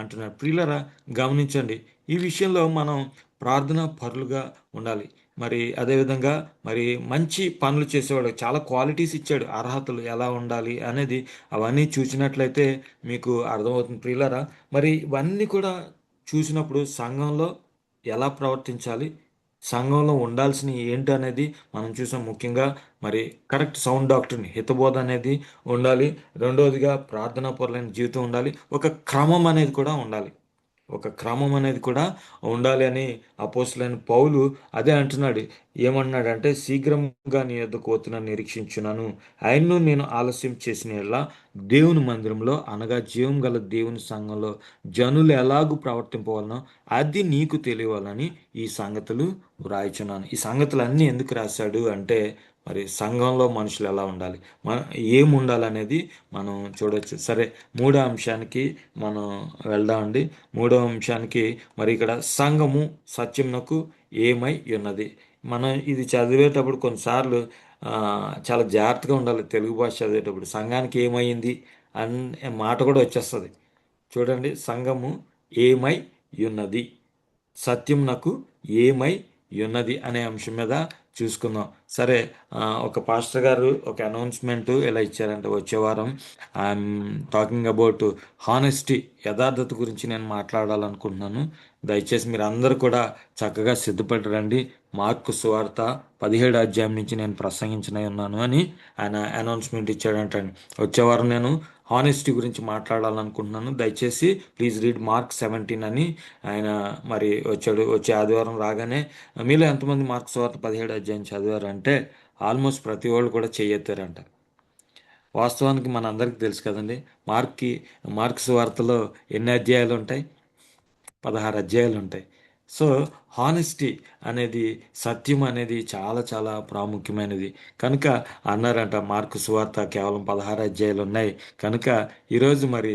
అంటున్నాడు. ప్రియులరా గమనించండి, ఈ విషయంలో మనం ప్రార్థనా పరులుగా ఉండాలి. మరి అదేవిధంగా మరి మంచి పనులు చేసేవాడు చాలా క్వాలిటీస్ ఇచ్చాడు, అర్హతలు ఎలా ఉండాలి అనేది అవన్నీ చూసినట్లయితే మీకు అర్థమవుతుంది ప్రియులరా. మరి ఇవన్నీ కూడా చూసినప్పుడు సంఘంలో ఎలా ప్రవర్తించాలి, సంఘంలో ఉండాల్సినవి ఏంటి అనేది మనం చూసాం. ముఖ్యంగా మరి కరెక్ట్ సౌండ్ డాక్టర్ని హితబోధ అనేది ఉండాలి. రెండవదిగా ప్రార్థనా పరులైన జీవితం ఉండాలి. ఒక క్రమం అనేది కూడా ఉండాలి. ఒక క్రమం అనేది కూడా ఉండాలి అని అపోస్తలుడైన పౌలు అదే అంటున్నాడు. ఏమంటున్నాడంటే శీఘ్రంగా నీ యొద్దకు వస్తున్న నిరీక్షించున్నాను, ఆయన్ను నేను ఆలస్యం చేసిన యెడల దేవుని మందిరంలో అనగా జీవం గల దేవుని సంఘంలో జనులు ఎలాగూ ప్రవర్తింపవలనో అది నీకు తెలియాలని ఈ సంగతులు వ్రాయిచున్నాను. ఈ సంగతులు అన్నీ ఎందుకు రాశాడు అంటే మరి సంఘంలో మనుషులు ఎలా ఉండాలి, ఏం ఉండాలనేది మనం చూడవచ్చు. సరే, మూడో అంశానికి మనం వెళ్దామండి. మూడో అంశానికి మరి ఇక్కడ సంఘము సత్యమునకు ఏమై ఉన్నది. మనం ఇది చదివేటప్పుడు కొన్నిసార్లు చాలా జాగ్రత్తగా ఉండాలి. తెలుగు భాష చదివేటప్పుడు సంఘానికి ఏమైంది అనే మాట కూడా వచ్చేస్తుంది. చూడండి, సంఘము ఏమై ఉన్నది, సత్యమునకు ఏమై ఉన్నది అనే అంశం మీద చూసుకుందాం. సరే, ఒక పాస్టర్ గారు ఒక అనౌన్స్మెంట్ ఎలా ఇచ్చారంటే వచ్చే వారం ఐఎమ్ టాకింగ్ అబౌట్ హానెస్టీ, యథార్థత గురించి నేను మాట్లాడాలనుకుంటున్నాను. దయచేసి మీరు అందరూ కూడా చక్కగా సిద్ధపడి రండి. మార్కు సువార్త 17వ అధ్యాయం నుంచి నేను ప్రసంగించనే ఉన్నాను అని ఆయన అనౌన్స్మెంట్ ఇచ్చాడంటండి. వచ్చే వారం నేను హానెస్టీ గురించి మాట్లాడాలనుకుంటున్నాను. దయచేసి ప్లీజ్ రీడ్ మార్క్ 17 అని ఆయన మరి వచ్చాడు. వచ్చే ఆదివారం రాగానే మీలో ఎంతమంది మార్క్స్ వార్త 17 అధ్యాయం చదివారంటే ఆల్మోస్ట్ ప్రతి వాళ్ళు కూడా చెయ్యెత్తారంట. వాస్తవానికి మన అందరికీ తెలుసు కదండి, మార్క్స్ వార్తలో ఎన్ని అధ్యాయాలు ఉంటాయి? 16 అధ్యాయాలు ఉంటాయి. సో హానెస్టీ అనేది, సత్యం అనేది చాలా చాలా ప్రాముఖ్యమైనది. కనుక అన్నారంట మార్కు సువార్త కేవలం 16 అధ్యాయాలు ఉన్నాయి కనుక ఈరోజు మరి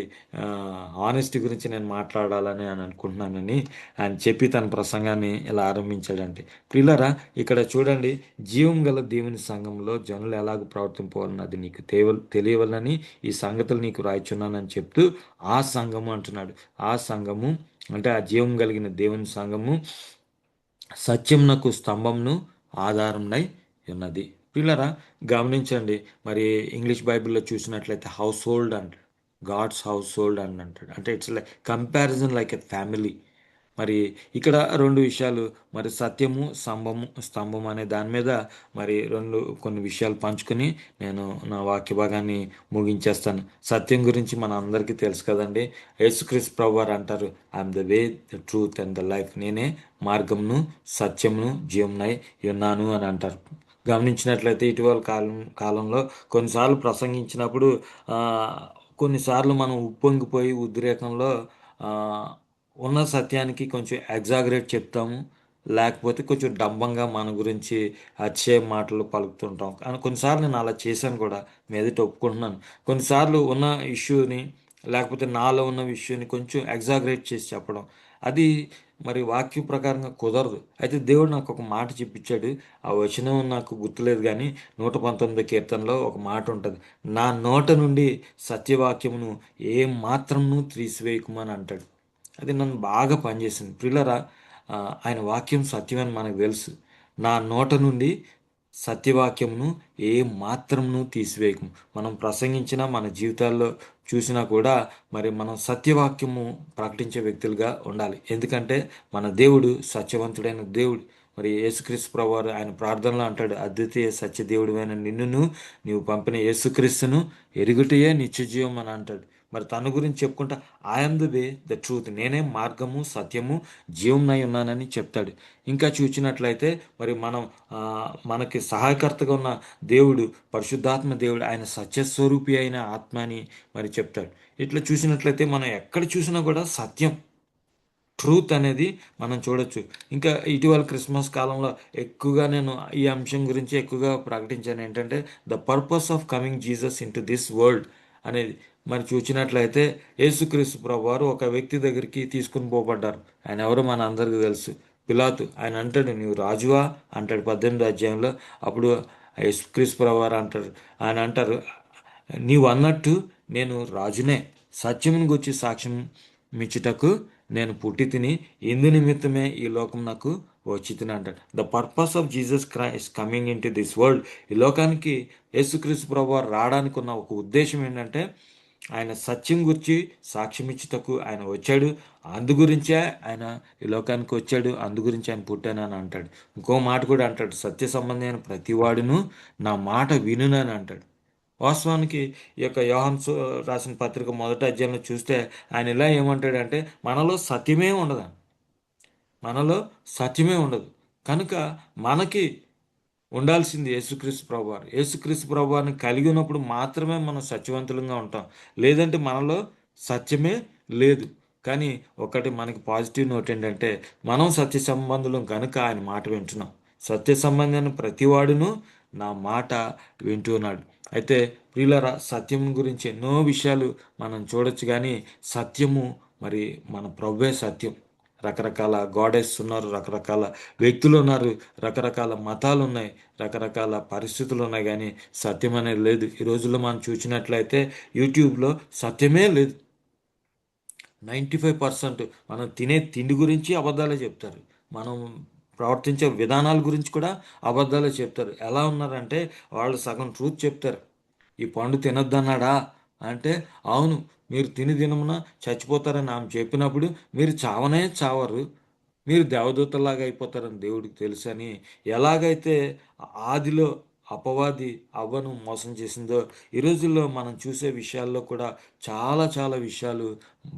హానెస్టీ గురించి నేను మాట్లాడాలని అని అనుకుంటున్నానని ఆయన చెప్పి తన ప్రసంగాన్ని ఇలా ఆరంభించాడంటే ప్రియులరా, ఇక్కడ చూడండి, జీవం గల దేవుని సంఘంలో జనులు ఎలాగ ప్రవర్తింపవాలన్నది నీకు తెలియవలని ఈ సంగతులు నీకు రాయిచున్నానని చెప్తూ ఆ సంఘము అంటున్నాడు. ఆ సంఘము అంటే ఆ జీవం కలిగిన దేవుని సంఘము సత్యమునకు స్తంభంను ఆధారంనై ఉన్నది. పిల్లరా గమనించండి, మరి ఇంగ్లీష్ బైబిల్లో చూసినట్లయితే household and God's household అని అంటాడు. అంటే it's like comparison like a family. మరి ఇక్కడ రెండు విషయాలు, మరి సత్యము స్తంభం అనే దాని మీద మరి కొన్ని విషయాలు పంచుకొని నేను నా వాక్య భాగాన్ని ముగించేస్తాను. సత్యం గురించి మన అందరికీ తెలుసు కదండి. యేసుక్రీస్తు ప్రభు వారు అంటారు, I'm the way, the truth and the life. నేనే మార్గమును సత్యమును జీవమునై ఉన్నాను అని అంటారు. గమనించినట్లయితే ఇటీవల కాలంలో కొన్నిసార్లు ప్రసంగించినప్పుడు ఆ, కొన్నిసార్లు మనం ఉప్పొంగిపోయి ఉద్రేకంలో ఆ, ఉన్న సత్యానికి కొంచెం ఎగ్జాగరేట్ చెప్తాము, లేకపోతే కొంచెం డంబంగా మన గురించి అతిశయ మాటలు పలుకుతుంటాం. కానీ కొన్నిసార్లు నేను అలా చేశాను కూడా, మీదట ఒప్పుకుంటున్నాను. కొన్నిసార్లు ఉన్న ఇష్యూని లేకపోతే నాలో ఉన్న విషయాన్ని కొంచెం ఎగ్జాగరేట్ చేసి చెప్పడం, అది మరి వాక్య ప్రకారంగా కుదరదు. అయితే దేవుడు నాకు ఒక మాట చెప్పించాడు. ఆ వచనం నాకు గుర్తులేదు కానీ 119 కీర్తనలో ఒక మాట ఉంటుంది. నా నోట నుండి సత్యవాక్యమును ఏ మాత్రమును తీసివేయకుమని అంటాడు. అది నన్ను బాగా పనిచేసింది. ప్రిల్లరా, ఆయన వాక్యం సత్యమని మనకు తెలుసు. నా నోట నుండి సత్యవాక్యమును ఏ మాత్రమును తీసివేయకము. మనం ప్రసంగించిన మన జీవితాల్లో చూసినా కూడా మరి మనం సత్యవాక్యము ప్రకటించే వ్యక్తులుగా ఉండాలి. ఎందుకంటే మన దేవుడు సత్యవంతుడైన దేవుడు. మరి యేసుక్రీస్తు ప్రభువారు ఆయన ప్రార్థనలో అంటాడు, అద్వితీయ సత్య దేవుడివైన నిన్నును నీవు పంపిన యేసుక్రీస్తును ఎరుగుటయే నిత్యజీవం అని అంటాడు. మరి తన గురించి చెప్పుకుంటా, I'm the way the truth, నేనే మార్గము సత్యము జీవంనై ఉన్నానని చెప్తాడు. ఇంకా చూసినట్లయితే మరి మనం మనకి సహాయకర్తగా ఉన్న దేవుడు పరిశుద్ధాత్మ దేవుడు, ఆయన సత్యస్వరూపి అయిన ఆత్మ అని మరి చెప్తాడు. ఇట్లా చూసినట్లయితే మనం ఎక్కడ చూసినా కూడా సత్యం, ట్రూత్ అనేది మనం చూడొచ్చు. ఇంకా ఇటీవల క్రిస్మస్ కాలంలో ఎక్కువగా నేను ఈ అంశం గురించి ఎక్కువగా ప్రకటించాను. ఏంటంటే the purpose of coming Jesus in to this world అనేది. మరి చూసినట్లయితే యేసుక్రీస్తు ప్రభువారు ఒక వ్యక్తి దగ్గరికి తీసుకుని పోబడ్డారు. ఆయన ఎవరో మన అందరికీ తెలుసు, పిలాతు. ఆయన అంటాడు, నీవు రాజువా అంటాడు 18వ అధ్యాయంలో. అప్పుడు యేసుక్రీస్తు ప్రభువారు అంటారు, ఆయన అంటారు, నీవు అన్నట్టు నేను రాజునే, సత్యమును గురించి సాక్ష్యం మిచ్చుటకు నేను పుట్టి తిని, ఇందు నిమిత్తమే ఈ లోకం నాకు వచ్చి తిని అంటాడు. The purpose of Jesus Christ coming in to this world, ఈ లోకానికి యేసుక్రీస్తు ప్రభువారు రావడానికి ఉన్న ఒక ఉద్దేశం ఏంటంటే ఆయన సత్యం గురించి సాక్ష్యం ఇచ్చుటకు ఆయన వచ్చాడు. అందు గురించే ఆయన ఈ లోకానికి వచ్చాడు, అందు గురించి ఆయన పుట్టానని అంటాడు. ఇంకో మాట కూడా అంటాడు, సత్య సంబంధమైన ప్రతివాడును నా మాట వినునని అంటాడు. వాస్తవానికి ఈ యొక్క యోహాను రాసిన పత్రిక మొదటి అధ్యాయంలో చూస్తే ఆయన ఇలా ఏమంటాడంటే మనలో సత్యమే ఉండదు, మనలో సత్యమే ఉండదు. కనుక మనకి ఉండాల్సింది యేసుక్రీస్తు ప్రభువారు. యేసుక్రీస్తు ప్రభువారిని కలిగి ఉన్నప్పుడు మాత్రమే మనం సత్యవంతులంగా ఉంటాం. లేదంటే మనలో సత్యమే లేదు. కానీ ఒకటి మనకి పాజిటివ్ నోట్ ఏంటంటే మనం సత్య సంబంధులం కనుక ఆయన మాట వింటున్నాం. సత్య సంబంధమైన ప్రతివాడును నా మాట వింటున్నాడు. అయితే ప్రియులరా, సత్యం గురించి ఎన్నో విషయాలు మనం చూడొచ్చు కానీ సత్యము మరి మన ప్రభువే సత్యం. రకరకాల గాడెస్ ఉన్నారు, రకరకాల వ్యక్తులు ఉన్నారు, రకరకాల మతాలు ఉన్నాయి, రకరకాల పరిస్థితులు ఉన్నాయి, కానీ సత్యం అనేది లేదు. ఈ రోజుల్లో మనం చూసినట్లయితే యూట్యూబ్లో సత్యమే లేదు. 95% మనం తినే తిండి గురించి అబద్ధాలే చెప్తారు. మనం ప్రవర్తించే విధానాల గురించి కూడా అబద్ధాలే చెప్తారు. ఎలా ఉన్నారంటే వాళ్ళు సగం ట్రూత్ చెప్తారు. ఈ పండు తినొద్దన్నాడా అంటే, అవును, మీరు తిని దినమున చచ్చిపోతారని ఆమె చెప్పినప్పుడు మీరు చావనే చావరు, మీరు దేవదూతలాగా అయిపోతారని దేవుడికి తెలుసు అని ఎలాగైతే ఆదిలో అపవాది అవ్వను మోసం చేసిందో, ఈ రోజుల్లో మనం చూసే విషయాల్లో కూడా చాలా చాలా విషయాలు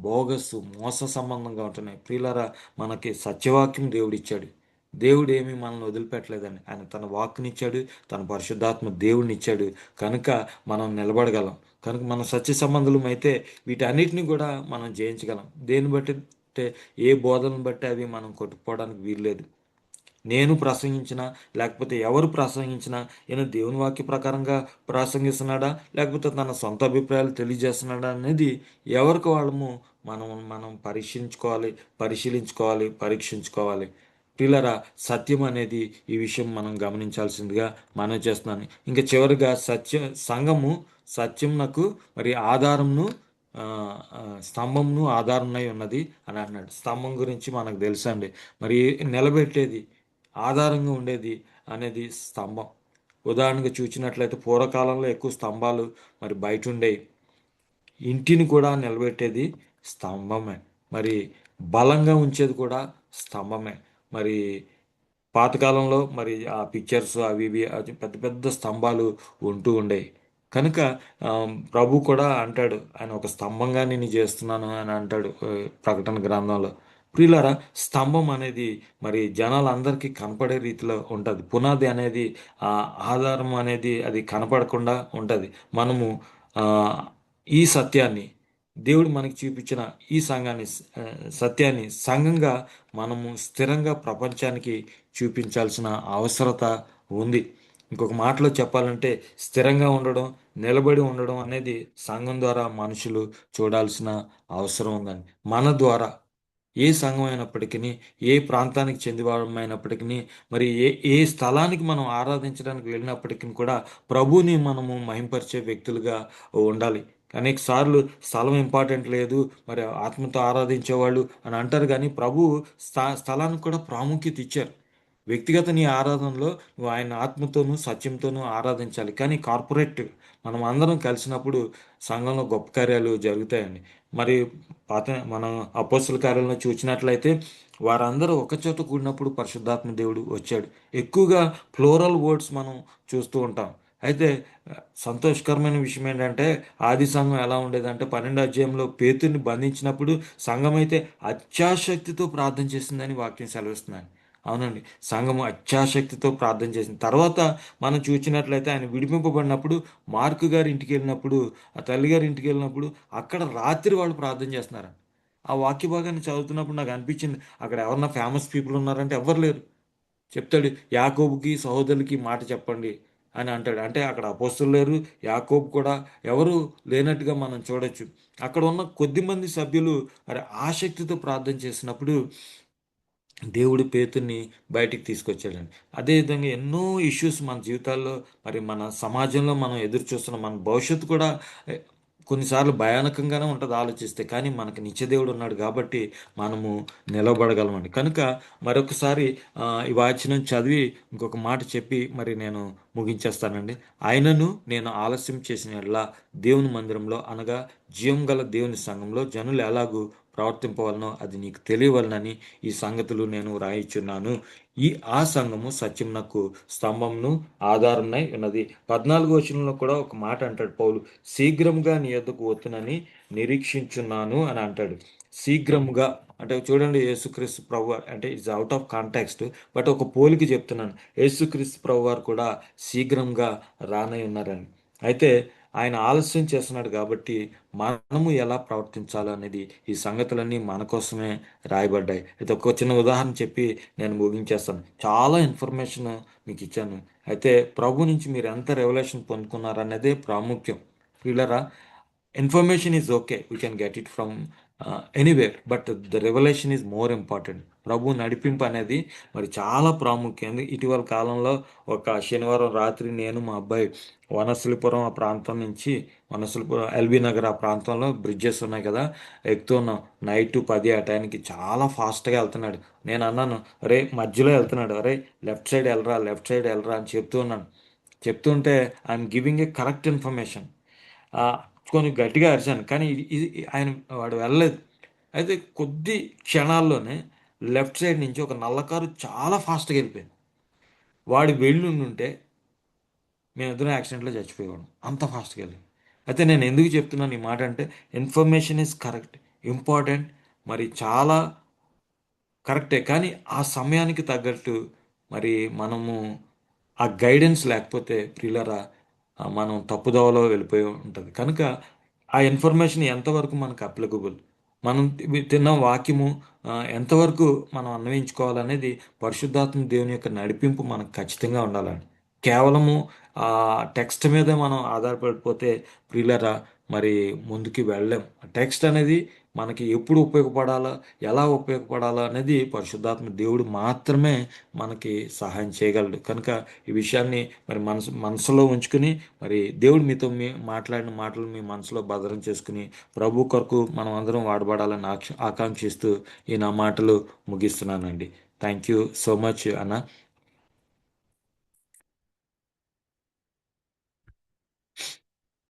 బోగస్ మోస సంబంధంగా ఉంటున్నాయి. ప్రియులారా, మనకి సత్యవాక్యం దేవుడిచ్చాడు. దేవుడు ఏమీ మనల్ని వదిలిపెట్టలేదండి. ఆయన తన వాక్కునిచ్చాడు, తన పరిశుద్ధాత్మ దేవుడినిచ్చాడు. కనుక మనం నిలబడగలం. కనుక మనం సత్య సంబంధులం అయితే వీటన్నిటిని కూడా మనం జయించగలం. దేన్ని బట్టి అంటే ఏ బోధనను బట్టి అవి మనం కొట్టుకుపోవడానికి వీల్లేదు. నేను ప్రసంగించిన లేకపోతే ఎవరు ప్రసంగించినా ఈయన దేవుని వాక్య ప్రకారంగా ప్రసంగిస్తున్నాడా లేకపోతే తన సొంత అభిప్రాయాలు తెలియజేస్తున్నాడా అనేది ఎవరికి వాళ్ళము మనం మనం పరీక్షించుకోవాలి. పిల్లరా, సత్యం అనేది ఈ విషయం మనం గమనించాల్సిందిగా మనం చేస్తున్నాను. ఇంకా చివరిగా సంఘము సత్యంనకు మరి ఆధారంను ఆ, స్తంభంను ఆధారంనై ఉన్నది అని అన్నాడు. స్తంభం గురించి మనకు తెలుసండి. మరి నిలబెట్టేది ఆధారంగా ఉండేది అనేది స్తంభం. ఉదాహరణగా చూసినట్లయితే పూర్వకాలంలో ఎక్కువ స్తంభాలు మరి బయట ఉండేవి. ఇంటిని కూడా నిలబెట్టేది స్తంభమే. మరి బలంగా ఉంచేది కూడా స్తంభమే. మరి పాతకాలంలో మరి ఆ పిక్చర్స్ అవి ఇవి అది పెద్ద పెద్ద స్తంభాలు ఉంటూ ఉండేవి. కనుక ప్రభు కూడా అంటాడు, ఆయన ఒక స్తంభంగా నేను చేస్తున్నాను అని అంటాడు ప్రకటన గ్రంథంలో. ప్రియులారా, స్తంభం అనేది మరి జనాలందరికీ కనపడే రీతిలో ఉంటుంది. పునాది అనేది ఆ ఆధారం అనేది అది కనపడకుండా ఉంటుంది. మనము ఆ, ఈ సత్యాన్ని దేవుడు మనకి చూపించిన ఈ సత్యాన్ని సంఘంగా మనము స్థిరంగా ప్రపంచానికి చూపించాల్సిన అవసరత ఉంది. ఇంకొక మాటలో చెప్పాలంటే స్థిరంగా ఉండడం, నిలబడి ఉండడం అనేది సంఘం ద్వారా మనుషులు చూడాల్సిన అవసరం ఉందండి. మన ద్వారా ఏ సంఘం అయినప్పటికీ, ఏ ప్రాంతానికి చెందినవారమైనప్పటికీ, మరి ఏ స్థలానికి మనం ఆరాధించడానికి వెళ్ళినప్పటికీ కూడా ప్రభువుని మనము మహింపరిచే వ్యక్తులుగా ఉండాలి. అనేక సార్లు స్థలం ఇంపార్టెంట్ లేదు, మరి ఆత్మతో ఆరాధించేవాళ్ళు అని అంటారు, కానీ ప్రభు స్థలానికి కూడా ప్రాముఖ్యత ఇచ్చారు. వ్యక్తిగత నీ ఆరాధనలో నువ్వు ఆయన ఆత్మతోనూ సత్యంతోనూ ఆరాధించాలి. కానీ కార్పొరేట్ మనం అందరం కలిసినప్పుడు సంఘంలో గొప్ప కార్యాలు జరుగుతాయండి. మరి మనం అపోస్తుల కార్యాలను చూసినట్లయితే వారందరూ ఒకచోట కూడినప్పుడు పరిశుద్ధాత్మ దేవుడు వచ్చాడు. ఎక్కువగా ఫ్లోరల్ వర్డ్స్ మనం చూస్తూ ఉంటాం. అయితే సంతోషకరమైన విషయం ఏంటంటే ఆది సంఘం ఎలా ఉండేదంటే 12 అధ్యాయంలో పేతుర్ని బంధించినప్పుడు సంఘం అయితే అత్యాశక్తితో ప్రార్థన చేసిందని వాక్యం సెలవిస్తున్నాను. అవునండి, సంఘము అత్యాశక్తితో ప్రార్థన చేసింది. తర్వాత మనం చూసినట్లయితే ఆయన విడిపింపబడినప్పుడు మార్కు గారి ఇంటికి వెళ్ళినప్పుడు, ఆ తల్లి గారి ఇంటికి వెళ్ళినప్పుడు అక్కడ రాత్రి వాళ్ళు ప్రార్థన చేస్తున్నారు. ఆ వాక్య భాగాన్ని చదువుతున్నప్పుడు నాకు అనిపించింది, అక్కడ ఎవరన్నా ఫేమస్ పీపుల్ ఉన్నారంటే ఎవ్వరు లేరు. చెప్తాడు, యాకోబుకి సహోదరులకి మాట చెప్పండి అని అంటాడు. అంటే అక్కడ అపోస్తులు లేరు, యాకోబు కూడా ఎవరు లేనట్టుగా మనం చూడొచ్చు. అక్కడ ఉన్న కొద్దిమంది సభ్యులు మరి ఆసక్తితో ప్రార్థన చేసినప్పుడు దేవుడు పేతుర్ని బయటికి తీసుకొచ్చాడండి. అదేవిధంగా ఎన్నో ఇష్యూస్ మన జీవితాల్లో, మరి మన సమాజంలో మనం ఎదురు చూస్తున్న మన భవిష్యత్తు కూడా ఎ, కొన్నిసార్లు భయానకంగానే ఉంటుంది ఆలోచిస్తే. కానీ మనకు నిత్యదేవుడు ఉన్నాడు కాబట్టి మనము నిలబడగలమండి. కనుక మరొకసారి ఈ వాచనం చదివి ఇంకొక మాట చెప్పి మరి నేను ముగించేస్తానండి. ఆయనను నేను ఆలస్యం చేసిన యెడల దేవుని మందిరంలో అనగా జీవం గల దేవుని సంఘంలో జనులు ఎలాగూ ప్రవర్తింపవలనో అది నీకు తెలియవలనని ఈ సంగతులు నేను రాయిచున్నాను. ఆ సంఘము సత్యమునకు స్తంభమును ఆధారమై ఉన్నది. 14వ వచనంలో కూడా ఒక మాట అంటాడు పౌలు, శీఘ్రంగా నీ యొద్దకు వత్తునని నిరీక్షించున్నాను అని అంటాడు. శీఘ్రముగా అంటే చూడండి, యేసుక్రీస్తు ప్రభు అంటే it's out of context, but ఒక పోలిక చెప్తున్నాను. యేసుక్రీస్తు ప్రభు వారు కూడా శీఘ్రంగా రానై ఉన్నారని. అయితే ఆయన ఆలస్యం చేస్తున్నాడు కాబట్టి మనము ఎలా ప్రవర్తించాలో అనేది ఈ సంగతులన్నీ మన కోసమే రాయబడ్డాయి. అయితే ఒక చిన్న ఉదాహరణ చెప్పి నేను ముగించేస్తాను. చాలా ఇన్ఫర్మేషన్ మీకు ఇచ్చాను. అయితే ప్రభు నుంచి మీరు ఎంత రెవల్యూషన్ పొందుకున్నారనేదే ప్రాముఖ్యం. వీళ్ళరా, information is okay, we can get it from anywhere, but the revolution is more important. ప్రభు నడిపింపు అనేది మరి చాలా ప్రాముఖ్యం. ఇటీవల కాలంలో ఒక శనివారం రాత్రి నేను మా అబ్బాయి వనస్థలిపురం ఆ ప్రాంతం నుంచి, వనస్థలిపురం ఎల్బీ నగర్ ఆ ప్రాంతంలో బ్రిడ్జెస్ ఉన్నాయి కదా, ఎక్కుతున్నాం. నైట్ 10 ఆ టైంకి చాలా ఫాస్ట్గా వెళ్తున్నాడు. నేను అన్నాను, అరే మధ్యలో వెళ్తున్నాడు, అరే లెఫ్ట్ సైడ్ వెళ్ళరా, లెఫ్ట్ సైడ్ వెళ్ళరా అని చెప్తూ ఉన్నాను. చెప్తుంటే I'm giving a correct information. కొంచెం గట్టిగా అరిచాను, కానీ ఆయన వాడు వెళ్ళలేదు. అయితే కొద్ది క్షణాల్లోనే లెఫ్ట్ సైడ్ నుంచి ఒక నల్ల కారు చాలా ఫాస్ట్గా వెళ్ళిపోయింది. వాడు వెళ్ళి ఉంటే మేమిద్దరం యాక్సిడెంట్లో చచ్చిపోయేవాడు, అంత ఫాస్ట్గా వెళ్ళి. అయితే నేను ఎందుకు చెప్తున్నాను ఈ మాట అంటే, ఇన్ఫర్మేషన్ ఈజ్ కరెక్ట్, ఇంపార్టెంట్, మరి చాలా కరెక్టే. కానీ ఆ సమయానికి తగ్గట్టు మరి మనము ఆ గైడెన్స్ లేకపోతే ప్రియులరా మనం తప్పుదోవలో వెళ్ళిపోయి ఉంటుంది. కనుక ఆ ఇన్ఫర్మేషన్ ఎంతవరకు మనకు అప్లికబుల్, మనం తిన్న వాక్యము ఎంతవరకు మనం అన్వయించుకోవాలనేది పరిశుద్ధాత్మ దేవుని యొక్క నడిపింపు మనకు ఖచ్చితంగా ఉండాలండి. కేవలము ఆ టెక్స్ట్ మీదే మనం ఆధారపడిపోతే ప్రియులరా మరి ముందుకి వెళ్ళలేం. టెక్స్ట్ అనేది మనకి ఎప్పుడు ఉపయోగపడాలో, ఎలా ఉపయోగపడాలో అనేది పరిశుద్ధాత్మ దేవుడు మాత్రమే మనకి సహాయం చేయగలడు. కనుక ఈ విషయాన్ని మరి మనసులో ఉంచుకుని, మరి దేవుడు మీతో మాట్లాడిన మాటలు మీ మనసులో భద్రం చేసుకుని ప్రభు కొరకు మనం అందరం వాడబడాలని ఆకాంక్షిస్తూ ఈ నా మాటలు ముగిస్తున్నానండి. థ్యాంక్ యూ సో మచ్ అన్న.